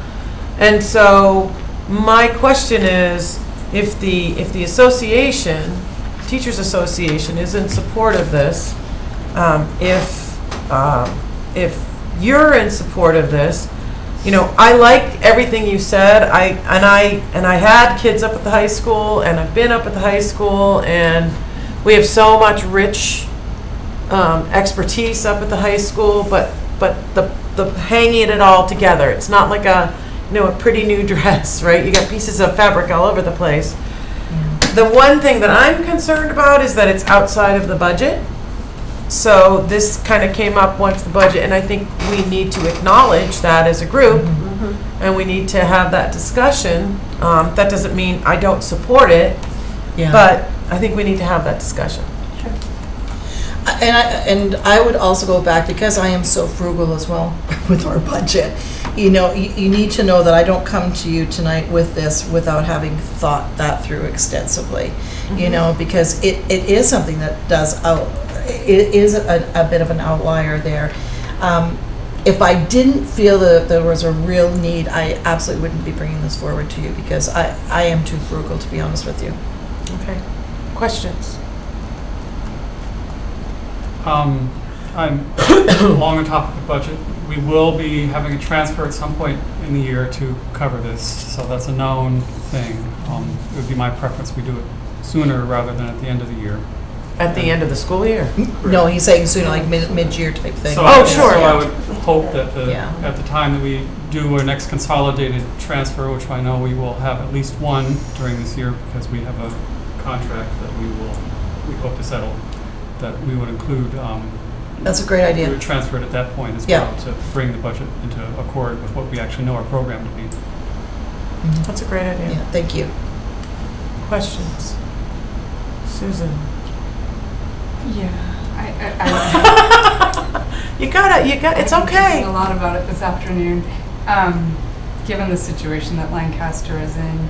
And so my question is, if the association, Teachers Association, is in support of this, if you're in support of this, you know, I like everything you said. I had kids up at the high school, and I've been up at the high school, and we have so much rich expertise up at the high school, but the hanging it all together, it's not like a pretty new dress, right? You got pieces of fabric all over the place. The one thing that I'm concerned about is that it's outside of the budget. So this kind of came up once the budget, and I think we need to acknowledge that as a group, and we need to have that discussion. That doesn't mean I don't support it, but I think we need to have that discussion. And I would also go back, because I am so frugal as well with our budget, you know, you need to know that I don't come to you tonight with this without having thought that through extensively, you know, because it is something that it is a bit of an outlier there. If I didn't feel that there was a real need, I absolutely wouldn't be bringing this forward to you, because I am too frugal, to be honest with you. Okay. Questions? I'm along the topic of budget. We will be having a transfer at some point in the year to cover this, so that's a known thing. It would be my preference we do it sooner rather than at the end of the year. At the end of the school year? No, he's saying sooner, like mid-year type thing. So Sure. So I would hope that Yeah. at the time that we do our next consolidated transfer, which I know we will have at least one during this year because we have a contract that we hope to settle, that we would include. That's a great We idea. would transfer it at that point as Yeah. well to bring the budget into accord with what we actually know our program to be. That's a great idea. Yeah, thank you. Questions? Susan? Yeah, You got it's I've been okay. thinking a lot about it this afternoon, given the situation that Lancaster is in.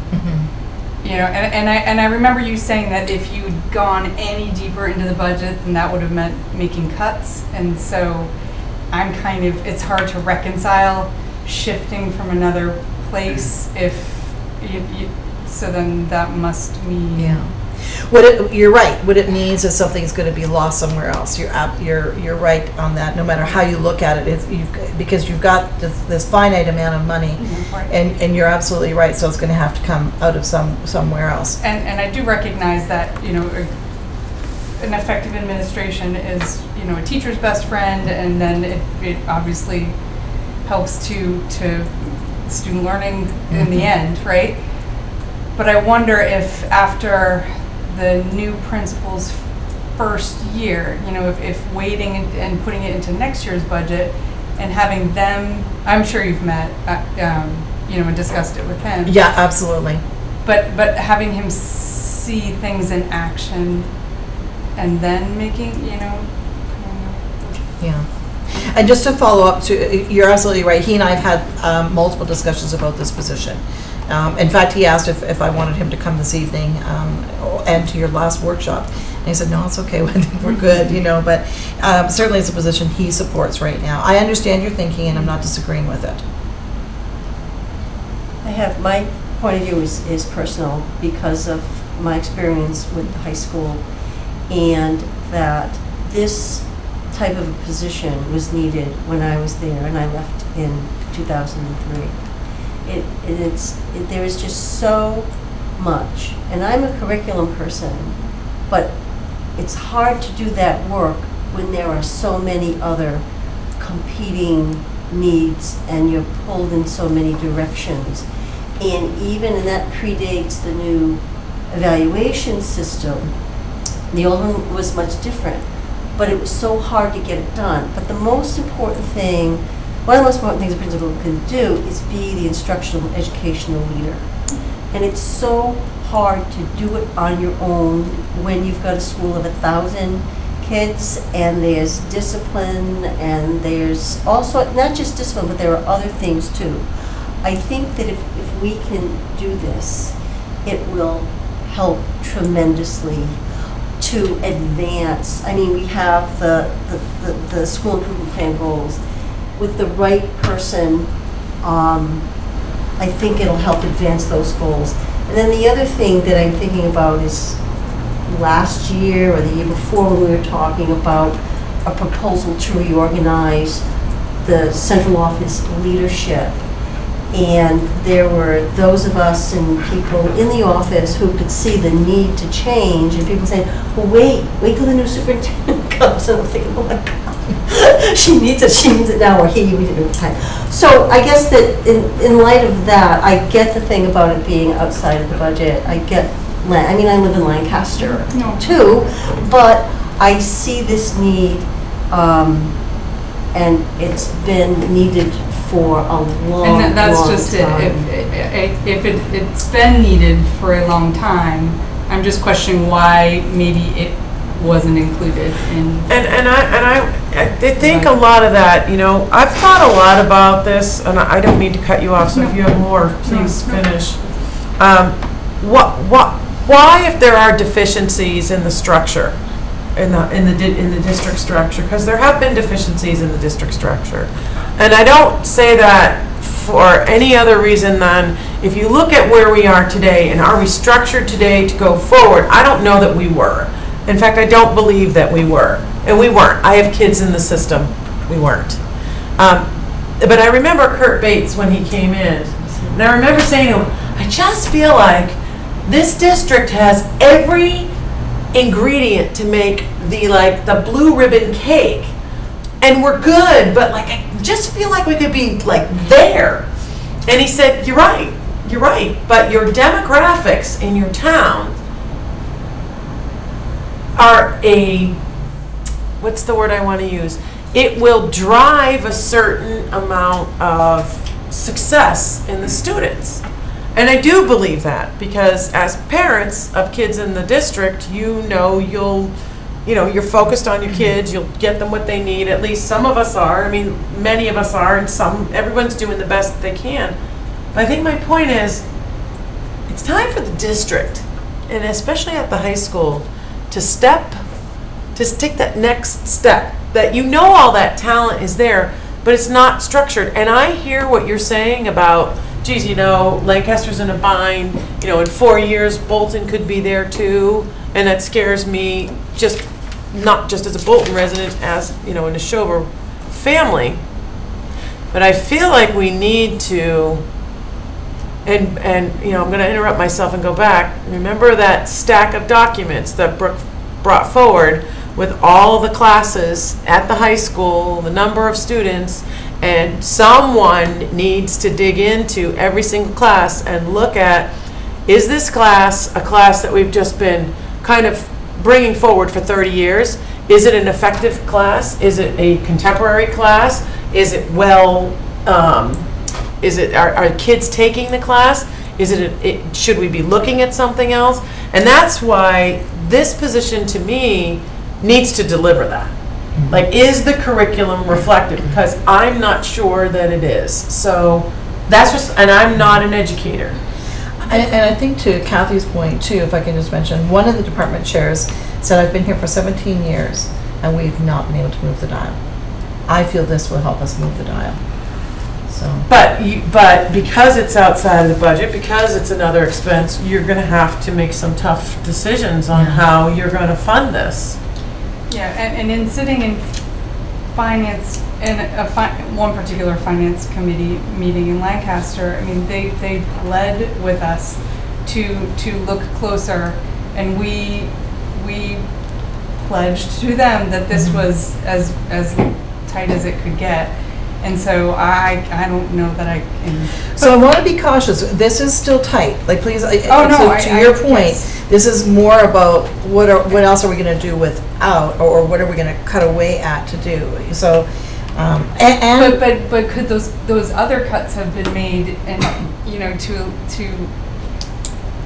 You know, and I remember you saying that if you'd gone any deeper into the budget, then that would have meant making cuts. And so I'm it's hard to reconcile shifting from another place so then that must mean. Yeah. You're right. What it means is something's going to be lost somewhere else. You're right on that. No matter how you look at it, because you've got this finite amount of money, and you're absolutely right. So it's going to have to come out of somewhere else. And I do recognize that, you know, an effective administration is, you know, a teacher's best friend, and then it obviously helps to student learning in the end, right? But I wonder if after the new principal's first year, you know, if waiting and putting it into next year's budget and having them, I'm sure you've met, you know, and discussed it with him. Yeah, absolutely. But having him see things in action and then making, you know. Yeah. And just to follow up, you're absolutely right. He and I have had multiple discussions about this position. In fact, he asked if I wanted him to come this evening and to your last workshop. And I said, no, it's okay. I think we're good, you know. But certainly it's a position he supports right now. I understand your thinking, and I'm not disagreeing with it. My point of view is personal because of my experience with the high school, and that this type of a position was needed when I was there, and I left in 2003. There is just so much, and I'm a curriculum person, but it's hard to do that work when there are so many other competing needs and you're pulled in so many directions. And and that predates the new evaluation system. The old one was much different, but it was so hard to get it done. But the most important thing, one of the most important things a principal can do is be the instructional educational leader. And it's so hard to do it on your own when you've got a school of 1,000 kids, and there's discipline, and there's also, not just discipline, but there are other things too. I think that if we can do this, it will help tremendously to advance. I mean, we have the school improvement plan goals. With the right person, I think it'll help advance those goals. And then the other thing that I'm thinking about is last year or the year before, when we were talking about a proposal to reorganize the central office leadership. And there were those of us and people in the office who could see the need to change, and people saying, well, wait till the new superintendent comes. And I'm thinking, oh my God, she needs it now, or he needs it at the time. So I guess that in light of that, I get the thing about it being outside of the budget. I mean, I live in Lancaster too, but I see this need, and it's been needed for a long, and that's long just time. If it's been needed for a long time, I'm just questioning why maybe it wasn't included in. And I think a lot of that, you know, I've thought a lot about this, and I don't mean to cut you off, so if you have more, please finish. Why, if there are deficiencies in the structure, in the district structure, because there have been deficiencies in the district structure, and I don't say that for any other reason than if you look at where we are today and are we structured today to go forward, I don't know that we were. In fact, I don't believe that we were, and we weren't. I have kids in the system. We weren't. But I remember Kurt Bates when he came in, and I remember saying to him, I just feel like this district has every ingredient to make the blue ribbon cake, and we're good, but like I just feel like we could be like there. And he said, you're right, but your demographics in your town are what's the word I want to use? It will drive a certain amount of success in the students. And I do believe that, because as parents of kids in the district, you're focused on your kids, you'll get them what they need, at least some of us are. I mean, many of us are, and everyone's doing the best that they can. But I think my point is, it's time for the district, and especially at the high school, to take that next step, that all that talent is there, but it's not structured. And I hear what you're saying about, geez, Lancaster's in a bind, in 4 years, Bolton could be there too, and that scares me, not just as a Bolton resident, as, a Nashoba family. But I feel like we need to, and I'm going to interrupt myself and go back. Remember that stack of documents that Brooke brought forward with all the classes at the high school, the number of students, and someone needs to dig into every single class and look at, is this class a class that we've just been kind of bringing forward for 30 years? Is it an effective class? Is it a contemporary class? Is it are kids taking the class? Should we be looking at something else? And that's why this position to me needs to deliver that. Like, is the curriculum reflective? Because I'm not sure that it is. So that's and I'm not an educator. And I think to Kathy's point too, if I can just mention, one of the department chairs said, I've been here for 17 years and we've not been able to move the dial. I feel this will help us move the dial. So. But because it's outside of the budget, because it's another expense, you're going to have to make some tough decisions on how you're going to fund this. Yeah, and in sitting in finance, in one particular finance committee meeting in Lancaster, I mean, they led with us to look closer, and we pledged to them that this was as tight as it could get. And so I don't know that I can. So I want to be cautious. This is still tight. Like, please. To your point, yes. This is more about what else are we going to do without, or what are we going to cut away at to do. So, but could those other cuts have been made, and to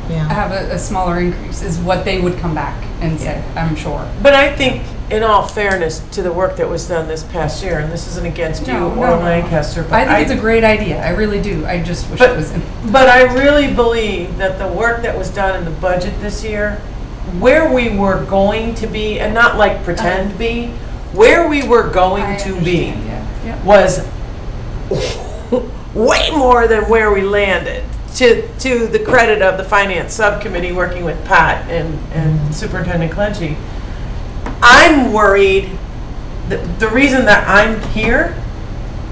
have a smaller increase is what they would come back and say. I'm sure. But I think, in all fairness to the work that was done this past year, and this isn't against you or Lancaster, but I think it's a great idea. I really do. I just wish it was in. But I really believe that the work that was done in the budget this year, where we were going to be, and not like pretend be, where we were going to be was way more than where we landed. To the credit of the finance subcommittee working with Pat and Superintendent Clenchey. I'm worried that the reason that I'm here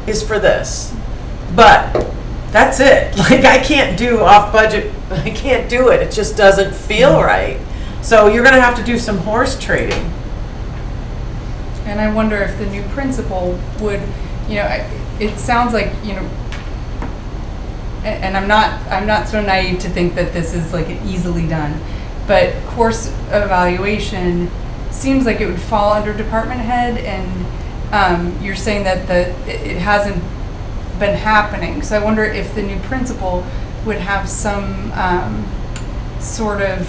is for this, but that's it. Like, I can't do off budget. I can't do it. It just doesn't feel right. So you're going to have to do some horse trading. And I wonder if the new principal would, it sounds like, and I'm not so naive to think that this is like easily done, but course evaluation seems like it would fall under department head, and you're saying that it hasn't been happening. So I wonder if the new principal would have some sort of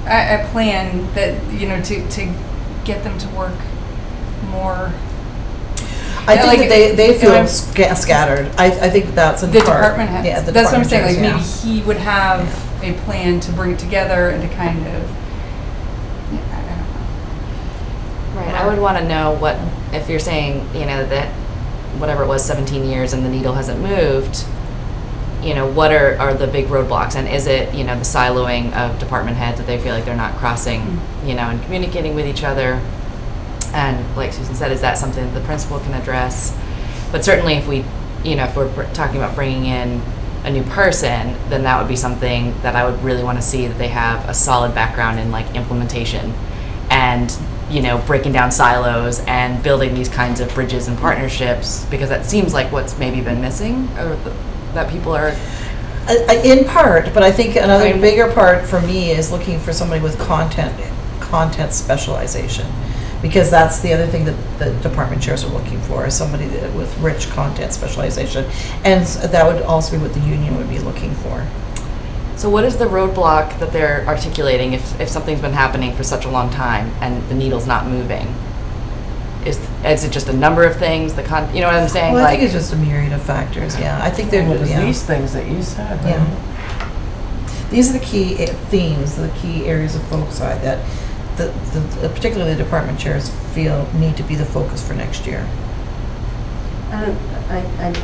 a plan that, to get them to work more. I think like, that they if feel I'm- scattered. I think that's in The part. department heads. Yeah, the That's what I'm department saying, like, chairs, maybe he would have a plan to bring it together and to kind of, I don't know. Right, I would want to know what, if you're saying, that whatever it was, 17 years and the needle hasn't moved, what are the big roadblocks? And is it, the siloing of department heads that they feel like they're not crossing, and communicating with each other? And like Susan said, is that something that the principal can address? But certainly if we, if we're talking about bringing in a new person, then that would be something that I would really want to see, that they have a solid background in like implementation and, breaking down silos and building these kinds of bridges and partnerships, because that seems like what's maybe been missing, or that people are. In part, but I think another bigger part for me is looking for somebody with content specialization, because that's the other thing that the department chairs are looking for, is somebody with rich content specialization, and that would also be what the union would be looking for. So what is the roadblock that they're articulating if something's been happening for such a long time and the needle's not moving? Is it just a number of things? You know what I'm saying? Well, I think it's just a myriad of factors. Yeah, I think It was these things that you said. Right? Yeah. These are the key themes, the key areas of focus that particularly the department chairs feel need to be the focus for next year. I'm going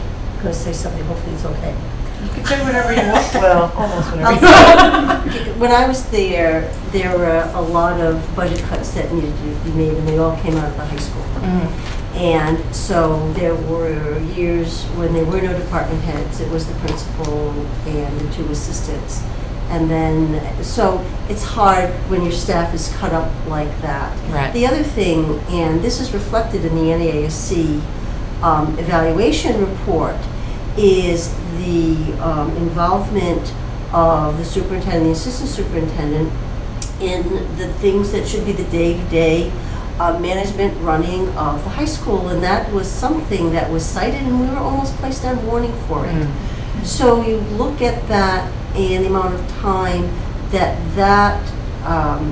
to say something, hopefully it's okay. You can say whatever you want. Well, almost whatever you want. When I was there were a lot of budget cuts that needed to be made, and they all came out of the high school. Mm-hmm. And so there were years when there were no department heads. It was the principal and the 2 assistants. And then, so it's hard when your staff is cut up like that. Right. The other thing, and this is reflected in the NRHS evaluation report, is the involvement of the superintendent and the assistant superintendent in the things that should be the day-to-day management running of the high school, and that was something that was cited, and we were almost placed on warning for it. So you look at that and the amount of time that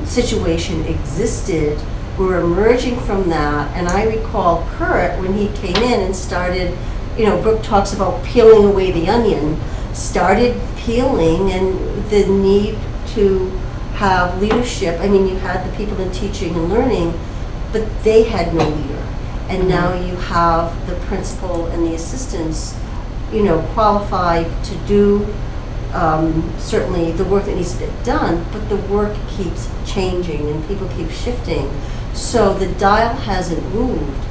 situation existed. We're emerging from that, and I recall Kurt, when he came in and started, Brooke talks about peeling away the onion, started peeling, and the need to have leadership. I mean, you had the people in teaching and learning, but they had no leader. And now you have the principal and the assistants, qualified to do certainly the work that needs to get done, but the work keeps changing and people keep shifting. So the dial hasn't moved.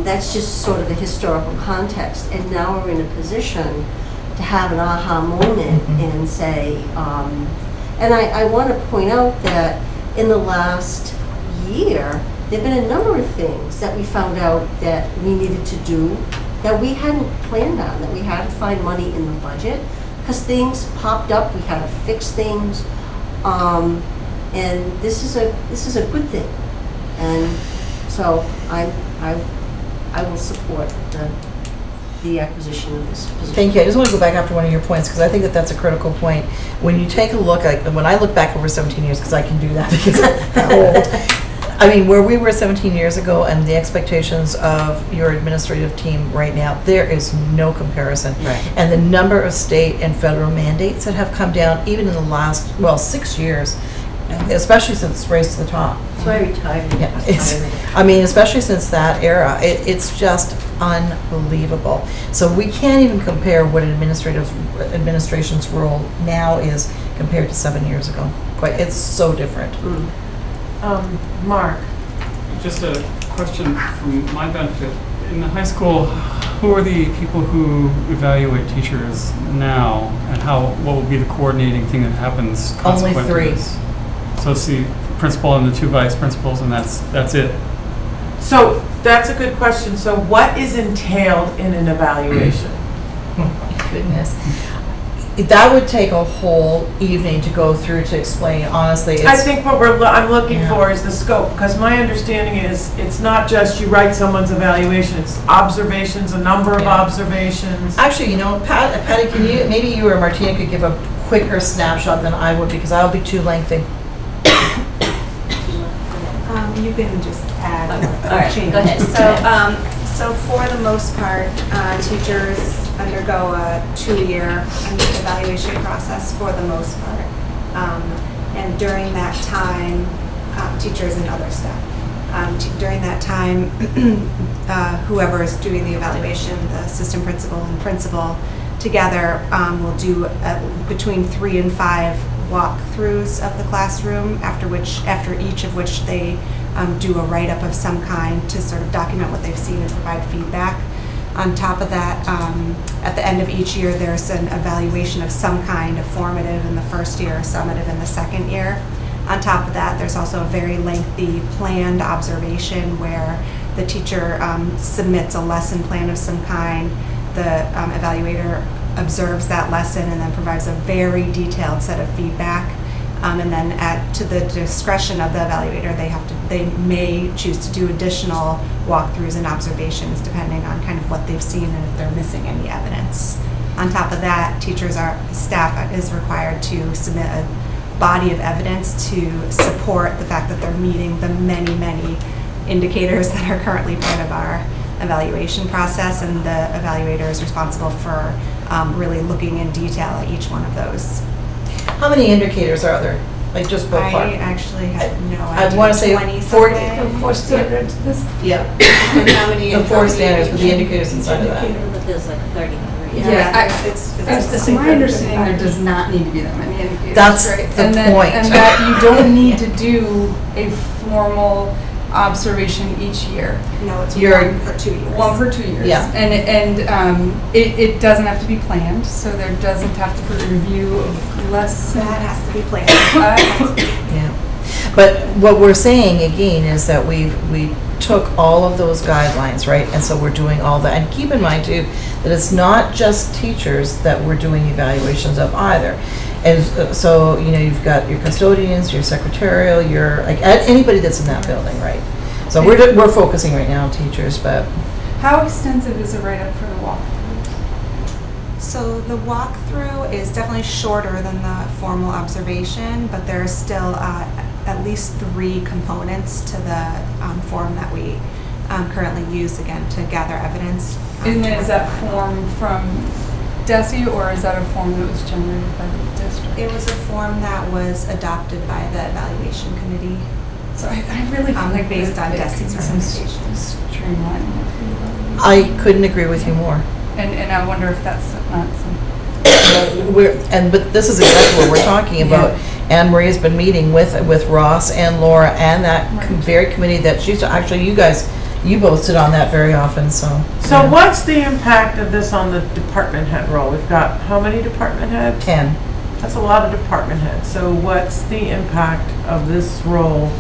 That's just sort of the historical context. And now we're in a position to have an aha moment and say, and I want to point out that in the last year, there have been a number of things that we found out that we needed to do that we hadn't planned on, that we had to find money in the budget, because things popped up, we had to fix things, and this is a good thing. And so I will support the acquisition of this position. Thank you. I just want to go back after one of your points, because I think that that's a critical point. When you take a look, when I look back over 17 years, because I can do that because I'm that old, I mean, where we were 17 years ago and the expectations of your administrative team right now, there is no comparison. Right. And the number of state and federal mandates that have come down, even in the last, 6 years, especially since Race to the Top. So I retired. Yeah, especially since that era, it's just unbelievable. So we can't even compare what an administration's role now is compared to 7 years ago. It's so different. Mark. Just a question from my benefit. In the high school, who are the people who evaluate teachers now, and what will be the coordinating thing that happens Only consequent to 3. this? So it's the principal and the 2 vice principals, and that's it. So that's a good question. So what is entailed in an evaluation? Goodness. That would take a whole evening to go through to explain. Honestly, I think what I'm looking for is the scope, because my understanding is it's not just you write someone's evaluation, it's observations, a number of observations. Actually, Patty, maybe you or Martina could give a quicker snapshot than I would, because I'll be too lengthy. You can just add All right, change. go ahead. So for the most part, teachers undergo a 2-year evaluation process for the most part. And during that time, teachers and other staff, during that time, whoever is doing the evaluation, the assistant principal and principal, together will do between 3 and 5 walkthroughs of the classroom, after each of which they do a write-up of some kind to sort of document what they've seen and provide feedback. On top of that, at the end of each year, there's an evaluation of some kind, a formative in the first year, a summative in the second year. On top of that, there's also a very lengthy planned observation where the teacher submits a lesson plan of some kind. The evaluator observes that lesson and then provides a very detailed set of feedback. And then to the discretion of the evaluator, they may choose to do additional walkthroughs and observations depending on kind of what they've seen and if they're missing any evidence. On top of that, staff is required to submit a body of evidence to support the fact that they're meeting the many, many indicators that are currently part of our evaluation process, and the evaluator is responsible for really looking in detail at each one of those. How many indicators are there? Like just ballpark? I actually have no idea. I want to say 40. Four standards. Yeah. And how many? The 4 standards with the indicators inside of that. But there's like 33. It's my understanding there does not need to be that many indicators. That's right? the point. And that you don't need to do a formal observation each year. No, it's You're- 1 for 2 years. 1 for 2 years. Yeah. And it doesn't have to be planned, so there doesn't have to be a review of lesson. That has to be planned. Yeah. But what we're saying again is that we took all of those guidelines, right? And so we're doing all that. And keep in mind too, that it's not just teachers that we're doing evaluations of either. And so, you've got your custodians, your secretarial, your, like, anybody that's in that building, right? So we're focusing right now on teachers, but. How extensive is a write-up for the walkthrough? So the walkthrough is definitely shorter than the formal observation, but there's still at least 3 components to the form that we currently use, again, to gather evidence. And is that form from DESE, or is that a form that was generated by the district? It was a form that was adopted by the evaluation committee. So I really feel like based on DESE's recommendations. Streamlining. I couldn't agree with you more. And I wonder if that's not some. But this is exactly what we're talking about. Anne Marie has been meeting with Ross and Laura and that very committee that she's actually, you both sit on that very often. So So what's the impact of this on the department head role? We've got how many department heads? 10. That's a lot of department heads. So what's the impact of this role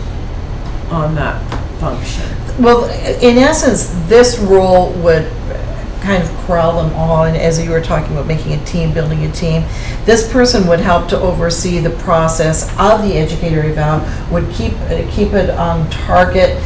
on that function? Well, in essence, this role would kind of corral them all, and as you were talking about making a team, building a team, this person would help to oversee the process of the educator eval, would keep it on target,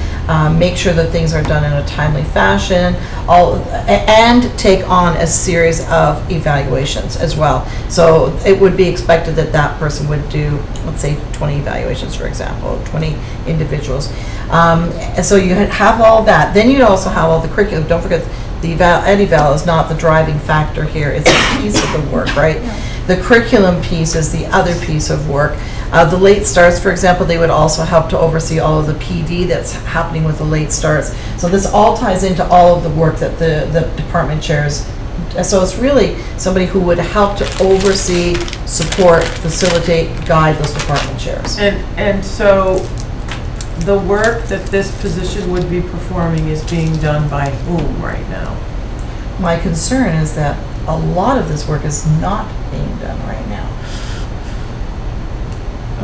make sure that things are done in a timely fashion, and take on a series of evaluations as well. So it would be expected that that person would do, let's say, 20 evaluations, for example, 20 individuals. And so you have all that. Then you'd also have all the curriculum. Don't forget, the Ed-Eval is not the driving factor here. It's a piece of the work, right? The curriculum piece is the other piece of work. The late starts, for example, they would also help to oversee all of the PD that's happening with the late starts. So this all ties into all of the work that the department chairs. So it's really somebody who would help to oversee, support, facilitate, guide those department chairs. And so the work that this position would be performing is being done by whom right now? My concern is that a lot of this work is not being done right now.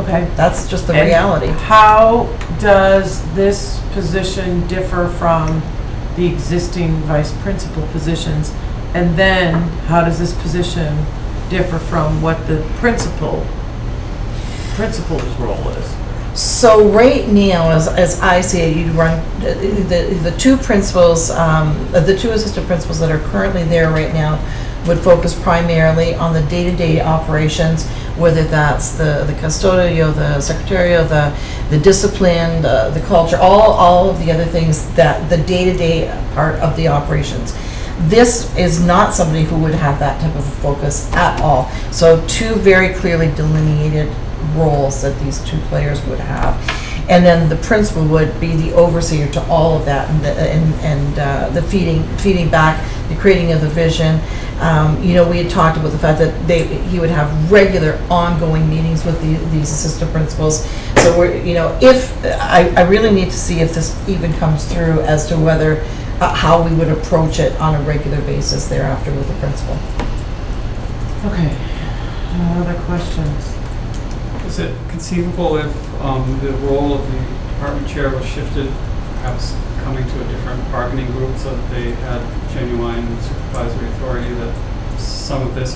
Okay. That's just the And reality. How does this position differ from the existing vice principal positions? And then how does this position differ from what the principal's role is? So right now, as I see it, you'd run the two principals, the two assistant principals that are currently there right now would focus primarily on the day-to-day operations, whether that's the custodial, the secretarial, the discipline, the culture, all of the other things, that the day-to-day part of the operations. This is not somebody who would have that type of focus at all. So two very clearly delineated roles that these two players would have. And then the principal would be the overseer to all of that, and the feeding back, the creating of the vision. You know, we had talked about the fact that he would have regular ongoing meetings with these assistant principals. So we're, you know, if I really need to see if this even comes through as to whether how we would approach it on a regular basis thereafter with the principal. Okay. Other questions? Is it conceivable if the role of the department chair was shifted, perhaps coming to a different bargaining group so that they had genuine supervisory authority, that some of this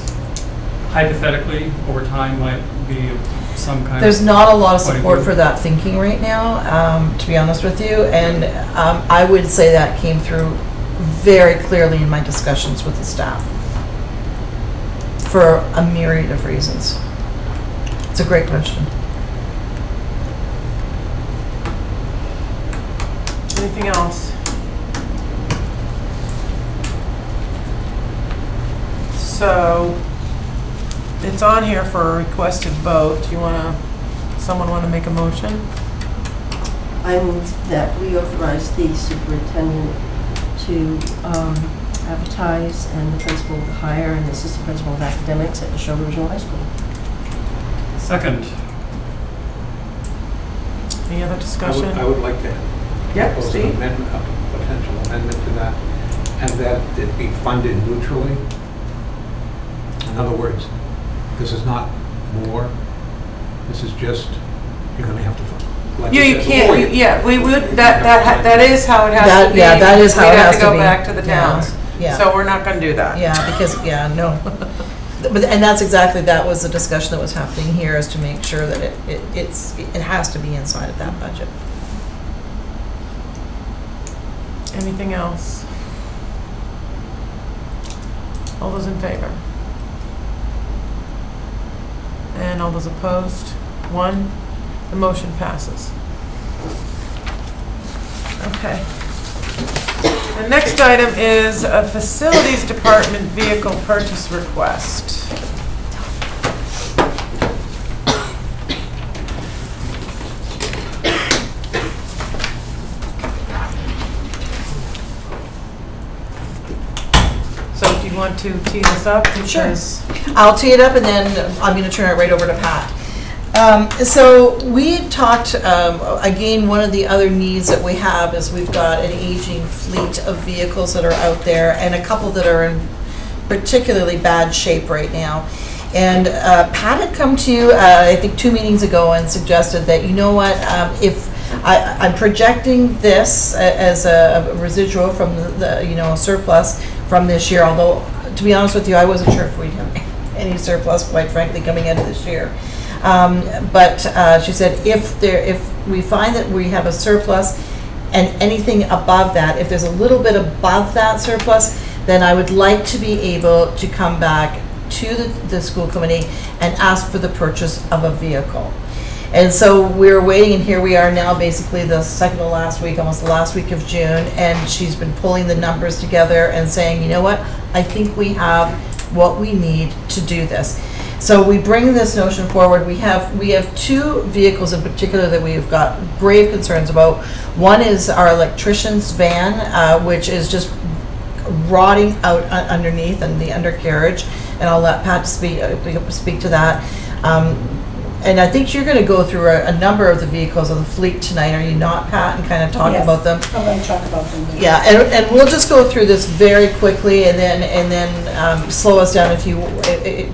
hypothetically over time might be of some kind There's of not a lot of point of support view? for that thinking right now, to be honest with you, and I would say that came through very clearly in my discussions with the staff for a myriad of reasons. It's a great question. Anything else? So, it's on here for a requested vote. Do you someone want to make a motion? I move that we authorize the superintendent to advertise and the principal to hire an assistant principal of academics at Nashoba Regional High School. Second. Any other discussion? I would like to Yep, propose Steve? an amendment, a potential amendment to that, and that it be funded neutrally. In other words, this is not more, this is just, you're gonna have to fund. Like Yeah, I you said can't, before, yeah, we would, that is how it has That- to be. yeah, that is how it has We'd to have to be. go back to the Yeah, towns. yeah. So we're not gonna do that. Yeah, because, yeah, no. But, and that's exactly, that was the discussion that was happening here, is to make sure that it has to be inside of that budget. Anything else? All those in favor? And all those opposed? 1. The motion passes. Okay. The next item is a facilities department vehicle purchase request. So do you want to tee this up? Sure. Because- I'll tee it up and then I'm going to turn it right over to Pat. So we talked, again, one of the other needs that we have is we've got an aging fleet of vehicles that are out there, and a couple that are in particularly bad shape right now. And Pat had come to you, I think 2 meetings ago, and suggested that, you know what, if I'm projecting this as a residual from the a surplus from this year, although, to be honest with you, I wasn't sure if we'd have any surplus, quite frankly, coming into this year. But she said, if we find that we have a surplus and anything above that, if there's a little bit above that surplus, then I would like to be able to come back to the school committee and ask for the purchase of a vehicle. And so we're waiting, and here we are now, basically the second to last week, almost the last week of June, and she's been pulling the numbers together and saying, you know what, I think we have what we need to do this. So we bring this notion forward. We have 2 vehicles in particular that we've got grave concerns about. One is our electrician's van, which is just rotting out underneath and the undercarriage, and I'll let Pat speak to that. And I think you're going to go through a number of the vehicles of the fleet tonight, are you not, Pat, and kind of talk about them? I'm going to talk about them. Yeah, and we'll just go through this very quickly, and then slow us down if you,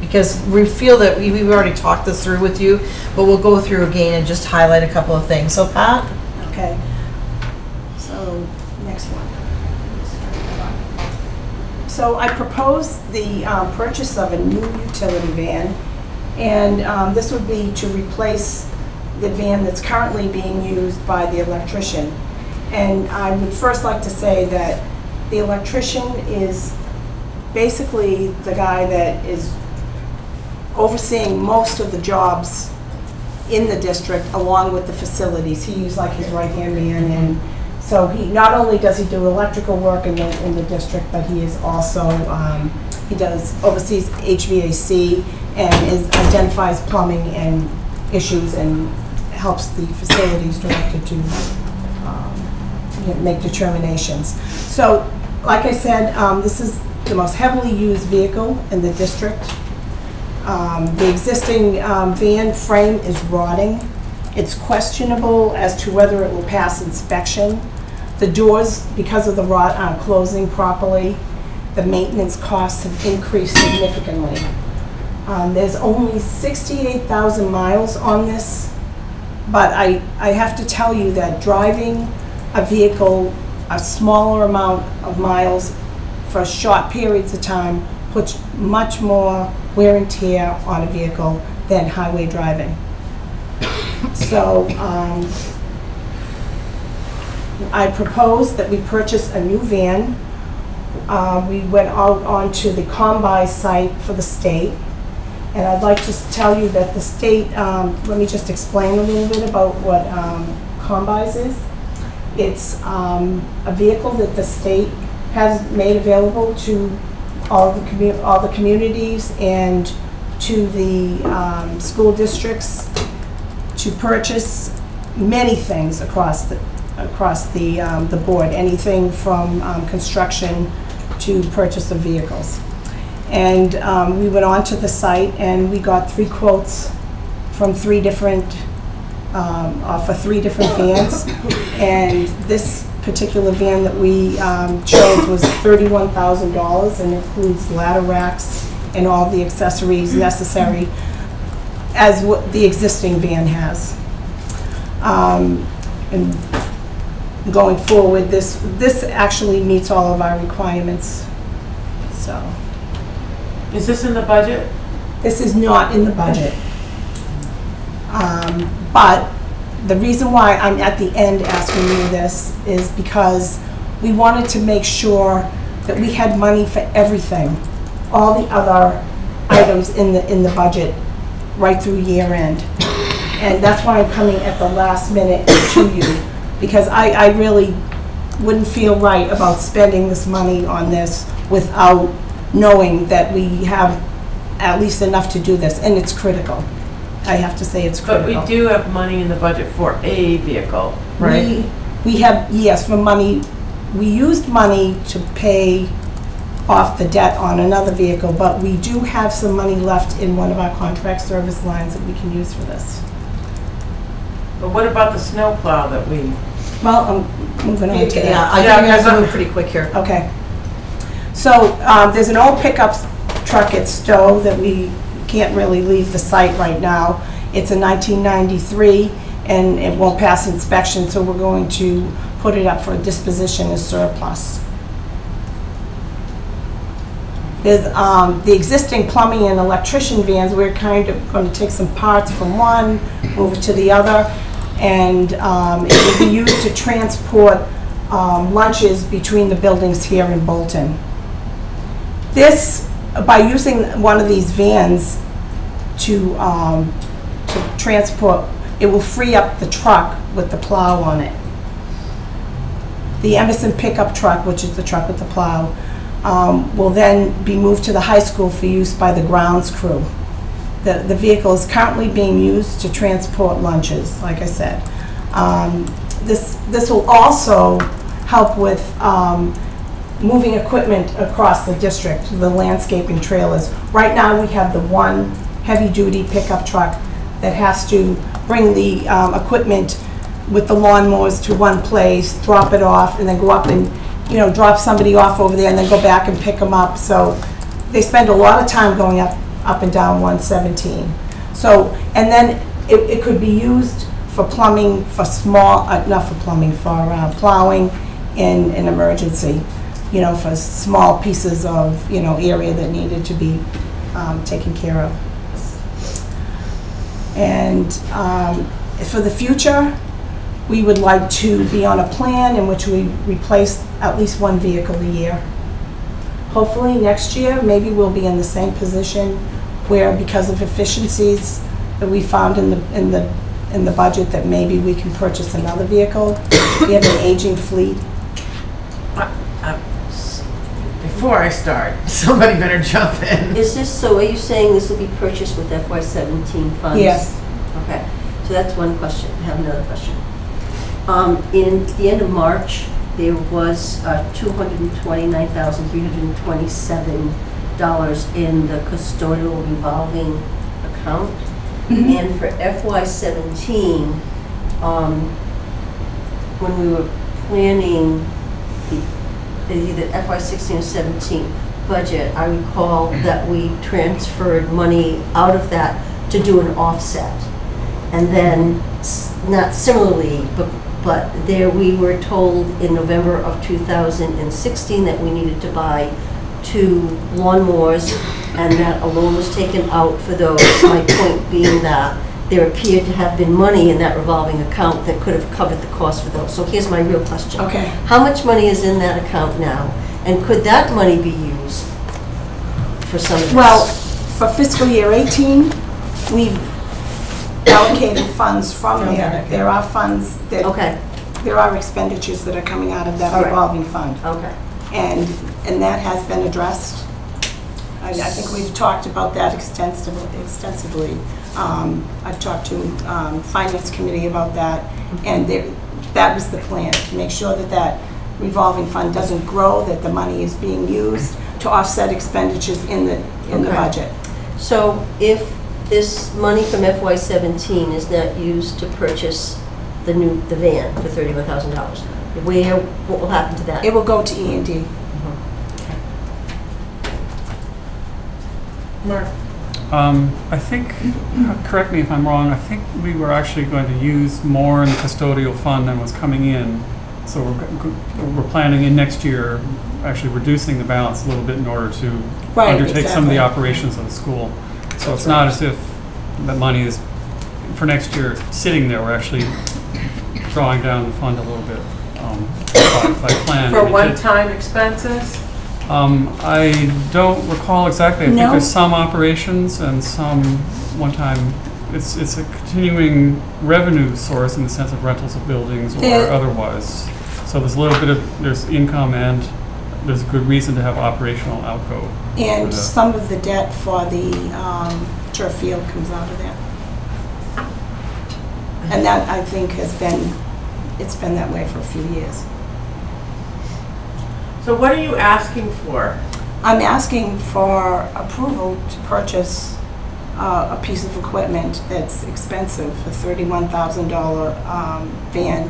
because we feel that we've already talked this through with you, but we'll go through again and just highlight a couple of things. So Pat? Okay. So, next one. So I proposed the purchase of a new utility van, and this would be to replace the van that's currently being used by the electrician. And I would first like to say that the electrician is basically the guy that is overseeing most of the jobs in the district, along with the facilities. He's like his right-hand man, and so he not only does he do electrical work in the district, but he is also he oversees HVAC and identifies plumbing and issues and helps the facilities director to make determinations. So, like I said, this is the most heavily used vehicle in the district. The existing van frame is rotting. It's questionable as to whether it will pass inspection. The doors, because of the rot, aren't closing properly. The maintenance costs have increased significantly. There's only 68,000 miles on this, but I have to tell you that driving a vehicle a smaller amount of miles for short periods of time puts much more wear and tear on a vehicle than highway driving. So I propose that we purchase a new van. We went out onto the Combi site for the state, and I'd like to tell you that the state, let me just explain a little bit about what Combis is. It's a vehicle that the state has made available to all the communities and to the school districts to purchase many things across the board, anything from construction to purchase of vehicles. And we went onto the site and we got 3 quotes from 3 different for 3 different vans, and this particular van that we chose was $31,000 and includes ladder racks and all the accessories necessary as what the existing van has. And going forward, this actually meets all of our requirements. So, is this in the budget? This is not in the budget. But the reason why I'm at the end asking you this is because we wanted to make sure that we had money for everything, all the other items in the budget right through year end. And that's why I'm coming at the last minute to you, because I really wouldn't feel right about spending this money on this without knowing that we have at least enough to do this, and it's critical. I have to say it's critical. But we do have money in the budget for a vehicle, right? We have, yes, for money. We used money to pay off the debt on another vehicle, but we do have some money left in one of our contract service lines that we can use for this. But what about the snowplow that we? Well, I'm moving on to that. Yeah, I think we have to move pretty quick here. Okay. So there's an old pickup truck at Stowe that we can't really leave the site right now. It's a 1993 and it won't pass inspection, so we're going to put it up for disposition as surplus. There's the existing plumbing and electrician vans. We're kind of going to take some parts from one, move it to the other, and it will be used to transport lunches between the buildings here in Bolton. This, by using one of these vans to transport, it will free up the truck with the plow on it. The Emerson pickup truck, which is the truck with the plow, will then be moved to the high school for use by the grounds crew. The vehicle is currently being used to transport lunches, like I said. This will also help with moving equipment across the district, the landscaping trailers. Right now we have the one heavy-duty pickup truck that has to bring the equipment with the lawnmowers to one place, drop it off, and then go up and drop somebody off over there and then go back and pick them up. So they spend a lot of time going up and down 117. So, and then it could be used for plumbing, for small, not for plumbing, for plowing in an emergency, for small pieces of, area that needed to be taken care of. And for the future, we would like to be on a plan in which we replace at least one vehicle a year. hopefully next year, maybe we'll be in the same position where, because of efficiencies that we found in the budget, that maybe we can purchase another vehicle. We have an aging fleet. Before I start, somebody better jump in. Is this, so are you saying this will be purchased with FY17 funds? Yes. Okay, so that's one question. I have another question. In the end of March, there was $229,327 in the custodial revolving account. Mhm. And for FY17, when we were planning either FY16 or 17 budget, I recall that we transferred money out of that to do an offset. And then, not similarly, but there we were told in November of 2016 that we needed to buy 2 lawnmowers, and that a loan was taken out for those. My point being that there appeared to have been money in that revolving account that could have covered the cost for those. So here's my real question. Okay. How much money is in that account now? And could that money be used for some of this? Well, for fiscal year 18, we've allocated funds from there. There are funds that, Okay, there are expenditures that are coming out of that All right. revolving fund. okay. And that has been addressed. I think we've talked about that extensively. I've talked to Finance Committee about that, and that was the plan, to make sure that that revolving fund doesn't grow, that the money is being used to offset expenditures in the Okay. budget. So if this money from FY17 is not used to purchase the van for $31,000, what will happen to that? It will go to E&D. Mark? I think, correct me if I'm wrong, I think we were actually going to use more in the custodial fund than was coming in. So we're planning in next year, actually reducing the balance a little bit in order to Right, undertake some of the exactly. operations of the school. So it's not as if the money is, for next year, sitting there. We're actually drawing down the fund a little bit by plan. For one-time expenses? I don't recall exactly. I think No. there's some operations and some one-time. It's a continuing revenue source in the sense of rentals of buildings or otherwise. So there's a little bit of, there's income and there's a good reason to have operational outgo. And some of the debt for the turf field comes out of there. And that, I think, it's been that way for a few years. So what are you asking for? I'm asking for approval to purchase a piece of equipment that's expensive, a $31,000 van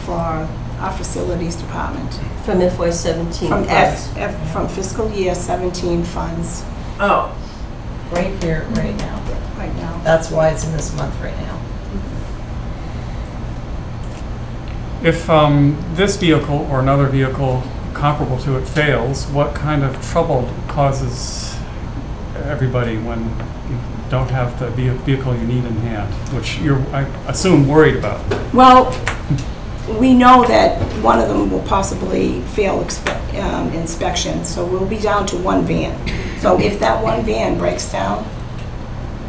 for our facilities department. From FY17 From funds? from fiscal year 17 funds Oh, Right here, right now. right now. That's why it's in this month right now. If this vehicle or another vehicle comparable to it fails, what kind of trouble causes everybody when you don't have the vehicle you need in hand, which you're, I assume, worried about? Well, we know that one of them will possibly fail inspection, so we'll be down to one van. So if that one van breaks down,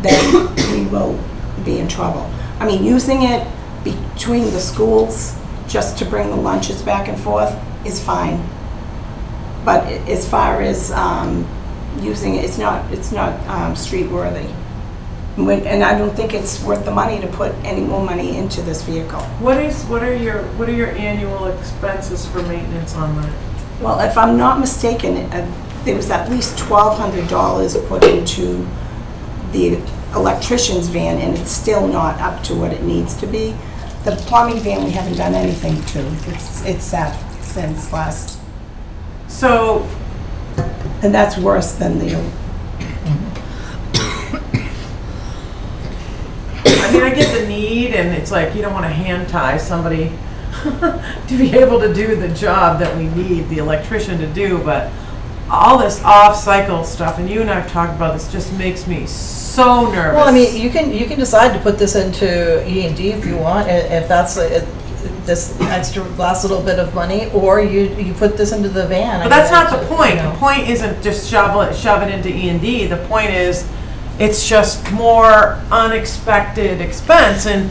then we will be in trouble. I mean, using it between the schools just to bring the lunches back and forth is fine. But as far as using it, it's not street worthy. And I don't think it's worth the money to put any more money into this vehicle. what are your annual expenses for maintenance on that? Well, if I'm not mistaken, there was at least $1,200 put into the electrician's van, and it's still not up to what it needs to be. The plumbing van, we haven't done anything to. It's sat since last, So, and that's worse than the, I mean, I get the need, and it's like, you don't want to hand tie somebody to be able to do the job that we need the electrician to do, but all this off-cycle stuff, and you and I have talked about this, just makes me so nervous. Well, I mean, you can decide to put this into E&D if you want, if that's this extra last little bit of money, or you put this into the van. But that's not the point. The point isn't just shove it into E&D. The point is, it's just more unexpected expense, and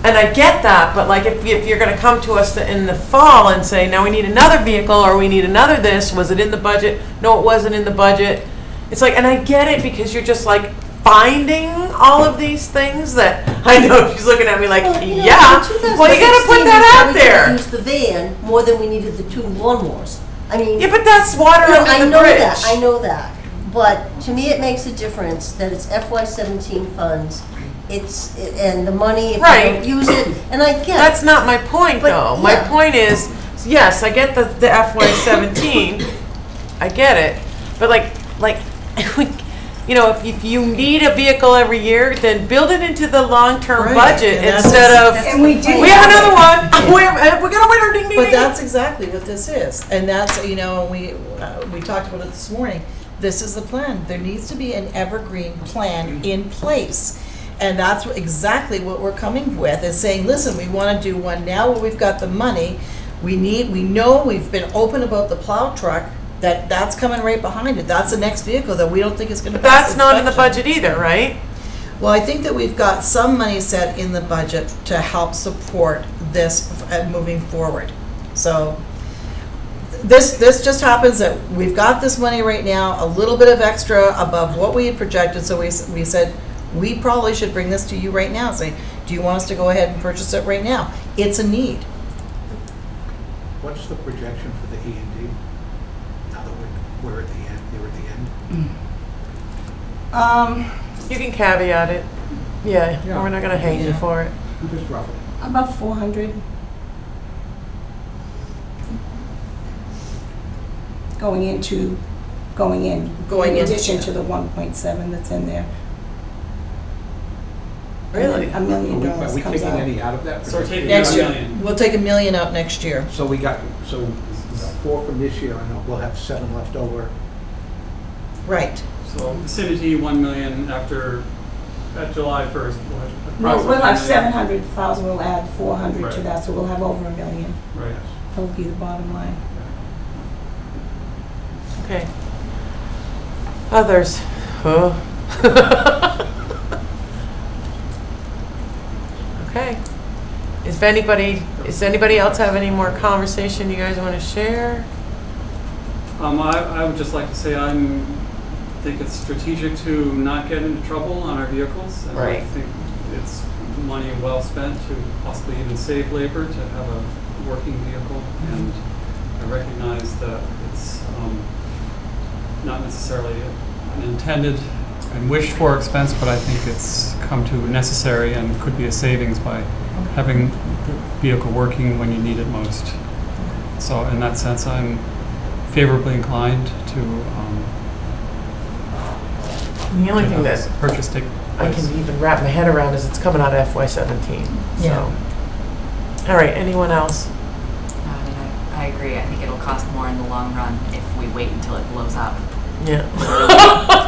I get that, but like if you're gonna come to us in the fall and say, now we need another vehicle, or we need another this, was it in the budget? No, it wasn't in the budget. It's like, and I get it, because you're just like finding all of these things that, I know she's looking at me like, Well, you know, yeah, in well, you gotta 2016, put that out we probably there. used the van more than we needed the 2 lawnmowers. I mean. Yeah, but that's water No, under I the know bridge. that, I know that. But to me, it makes a difference that it's FY17 funds. And the money, if you Right. don't use it, and I get. That's not my point, But, though. My yeah. point is, yes, I get the FY17, I get it, but like, you know, if you need a vehicle every year, then build it into the long-term Right, budget and that's- instead of, And we did. we have another one, we got a winner, ding, ding, But ding. that's exactly what this is, and that's, you know, we talked about it this morning. This is the plan. There needs to be an evergreen plan in place. And that's exactly what we're coming with, is saying, listen, we want to do one now where we've got the money. We know we've been open about the plow truck, that's coming right behind it. That's the next vehicle that we don't think is going to But pass that's not in the inspection. budget either, right? Well, I think that we've got some money set in the budget to help support this moving forward. So this just happens that we've got this money right now, a little bit of extra above what we had projected, so we said, we probably should bring this to you right now and say, do you want us to go ahead and purchase it right now? It's a need. What's the projection for the E&D? Now that we're at the end, near at the end? You can caveat it. Yeah, Yeah. we're not gonna hate you Yeah. for it. Just roughly. About 400. Going in. Going In into- addition to the 1.7 that's in there. Really? $1 million Are we comes taking out. any out of that? So we're taking Next $1 year, million. we'll take $1 million out next year. So we got, 4 from this year, I know, we'll have 7 left over. Right. So vicinity 1 million after, at July 1st. We'll have No, we'll have approximately 700,000, we'll add 400 to Right. that, so we'll have over $1 million. Right. That'll be the bottom line. Okay. Others? Oh. Okay. Does anybody else have any more conversation you guys want to share? I would just like to say think it's strategic to not get into trouble on our vehicles. And Right. I think it's money well spent to possibly even save labor to have a working vehicle. And I recognize that it's not necessarily an intended and wished for expense, but I think it's come to necessary and could be a savings by having the vehicle working when you need it most. So in that sense, I'm favorably inclined to The only thing that purchase take I place. can even wrap my head around is it's coming out of FY17. Yeah. So. All right, anyone else? No, I mean, I agree. I think it'll cost more in the long run if we wait until it blows up. Yeah.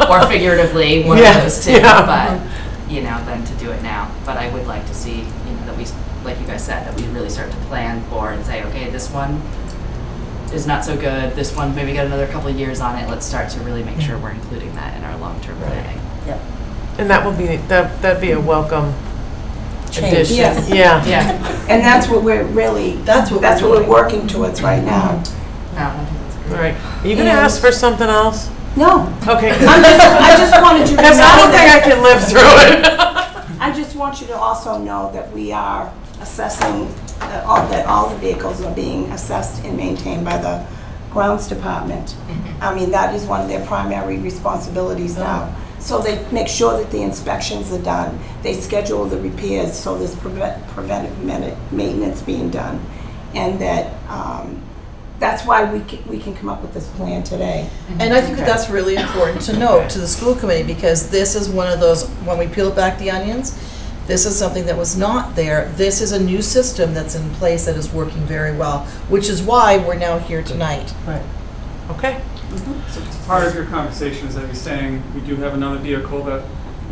Or figuratively, one Yeah, of those two. yeah. But, you know, than to do it now. But I would like to see, you know, that we, like you guys said, that we really start to plan for and say, okay, this one is not so good. This one maybe got another couple of years on it. Let's start to really make sure we're including that in our long-term planning. Yep. And that will be, that'd be a welcome Change. addition. Yes. Yeah. Yeah. And that's what we're really, That's what we're working towards right now. No, I think that's All great. right. Are you going to And- ask for something else? No, Okay. I just wanted you to know Because I don't think I that, can live through it. I just want you to also know that we are assessing, that all the vehicles are being assessed and maintained by the grounds department. I mean, that is one of their primary responsibilities now. So they make sure that the inspections are done. They schedule the repairs, so there's preventive maintenance being done. And that, that's why we can come up with this plan today. And I think that that's really important to note to the school committee, because this is one of those, when we peel back the onions, this is something that was not there. This is a new system that's in place that is working very well, which is why we're now here tonight. Right. Okay. So part of your conversation is that you're saying we do have another vehicle that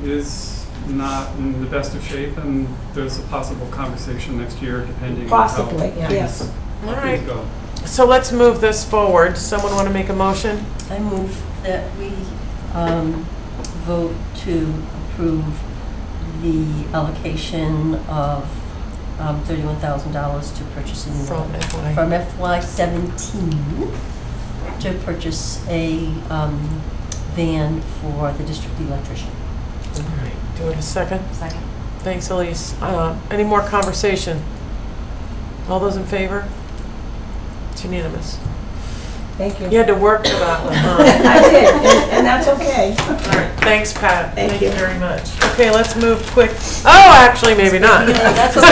is not in the best of shape, and there's a possible conversation next year, depending Possibly, on how yes. All things right. go. So let's move this forward. Someone want to make a motion? I move that we vote to approve the allocation of $31,000 to purchase a new From FY. from FY17 to purchase a van for the district electrician. All right. Do we have a second? Second. Thanks, Elise. Any more conversation? All those in favor? It's unanimous. Thank you. You had to work for that one, huh? I did, and that's okay. All right. Thanks, Pat. Thank you. Very much. Okay, let's move quick. Oh, actually, maybe not. That's what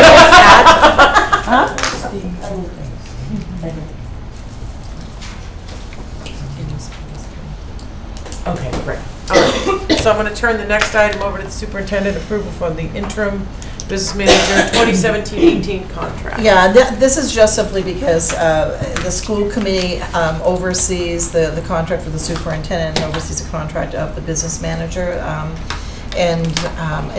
Okay, great. All right. So I'm going to turn the next item over to the superintendent, approval for the interim business manager 2017-18 contract. Yeah, this is just simply because the school committee oversees the contract for the superintendent and oversees the contract of the business manager. And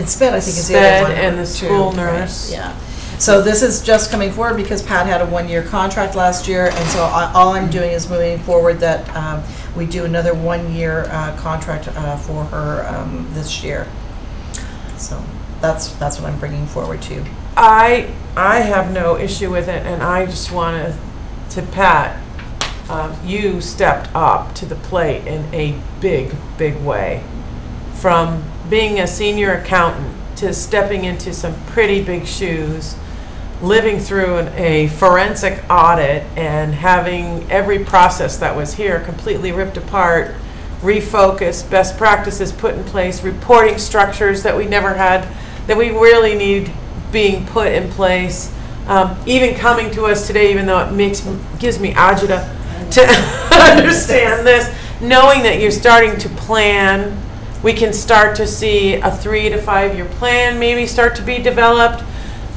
SPED, I think, is the other one. SPED and the too, school right? nurse. Yeah. So this is just coming forward because Pat had a one-year contract last year, and so all I'm doing is moving forward that we do another one-year contract for her this year. So that's what I'm bringing forward to you. I have no issue with it, and I just want to Pat, you stepped up to the plate in a big, big way. From being a senior accountant to stepping into some pretty big shoes, living through a forensic audit and having every process that was here completely ripped apart, refocused, best practices put in place, reporting structures that we never had, that we really need being put in place. Even coming to us today, even though it gives me agita to understand this, knowing that you're starting to plan, we can start to see a 3 to 5 year plan maybe start to be developed,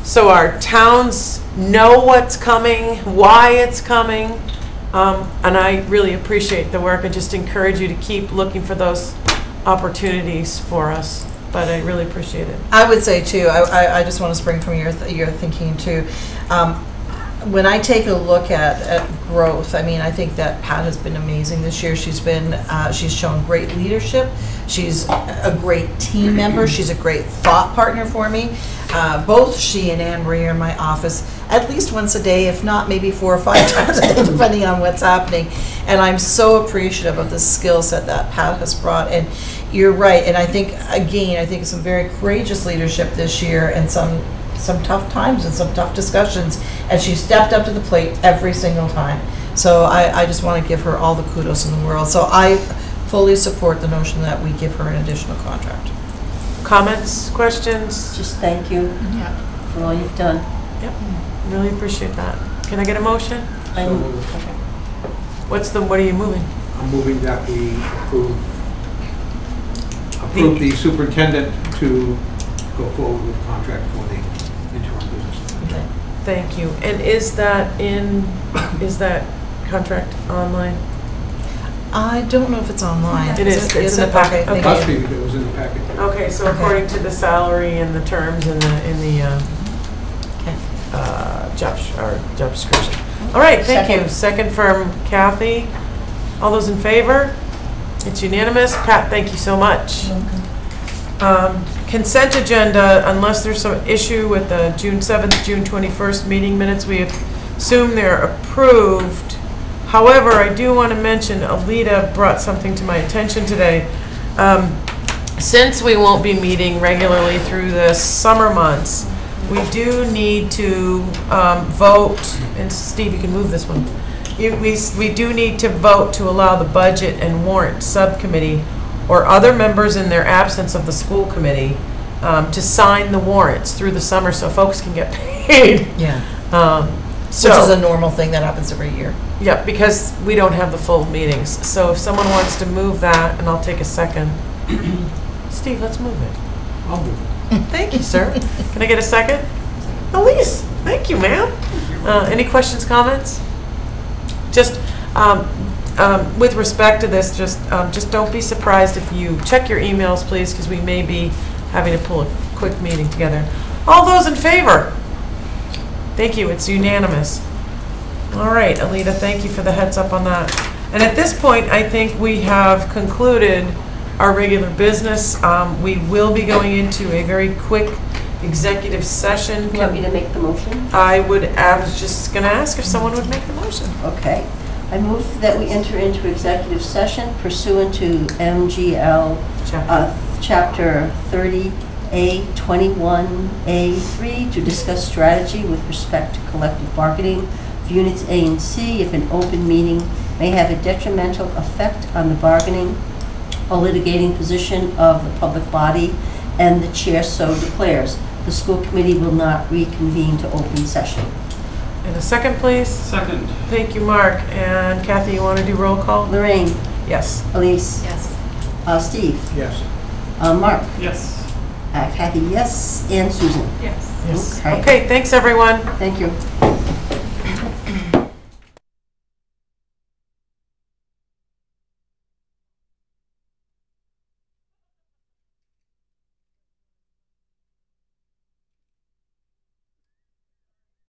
so our towns know what's coming, why it's coming, and I really appreciate the work. I just encourage you to keep looking for those opportunities for us. But I really appreciate it. I would say too, I just want to spring from your thinking too. When I take a look at growth, I mean, I think that Pat has been amazing this year. She's shown great leadership. She's a great team member. She's a great thought partner for me. Both she and Anne Marie are in my office at least once a day, if not maybe 4 or 5 times a day, depending on what's happening. And I'm so appreciative of the skill set that Pat has brought. And you're right. And I think some very courageous leadership this year and some tough times and some tough discussions, and she stepped up to the plate every single time. So I just want to give her all the kudos in the world. So I fully support the notion that we give her an additional contract. Comments, questions? Just thank you for all you've done. Yep, really appreciate that. Can I get a motion? So moved. What are you moving? I'm moving that we approve the superintendent to go forward with the contract for the interim business manager. Okay. Thank you. And is that contract online? I don't know if it's online. It is. It's in the packet. Okay, It thank must you. be, because it was in the packet. Okay, so Okay. according to the salary and the terms in the Okay. job description. All right, thank you. Second from Kathy. All those in favor? It's unanimous. Pat, thank you so much. Consent agenda, unless there's some issue with the June 7th, June 21st meeting minutes, we assume they're approved. However, I do want to mention, Alita brought something to my attention today. Since we won't be meeting regularly through the summer months, we do need to vote, and Steve, you can move this one. We do need to vote to allow the budget and warrant subcommittee or other members in their absence of the school committee to sign the warrants through the summer so folks can get paid. Yeah. So, Which is a normal thing that happens every year. yeah, because we don't have the full meetings. So if someone wants to move that, and I'll take a second. Steve, let's move it. I'll move it. Thank you, sir. Can I get a second? Elise, thank you, ma'am. Any questions, comments? Just with respect to this, just don't be surprised if you check your emails, please, because we may be having to pull a quick meeting together. All those in favor? Thank you, it's unanimous. All right, Alita, thank you for the heads up on that. And at this point, I think we have concluded our regular business. We will be going into a very quick executive session. You want me to make the motion? I was just going to ask if someone would make the motion. Okay. I move that we enter into executive session pursuant to M.G.L. Chapter 30A 21A3 to discuss strategy with respect to collective bargaining of Units A and C if an open meeting may have a detrimental effect on the bargaining or litigating position of the public body, and the chair so declares. The school committee will not reconvene to open session. And a second, please. Second. Thank you, Mark. And Kathy, you want to do roll call? Lorraine? Yes. Elise? Yes. Steve? Yes. Mark? Yes. Kathy, yes. And Susan? Yes. Yes. Okay. Okay, thanks, everyone. Thank you.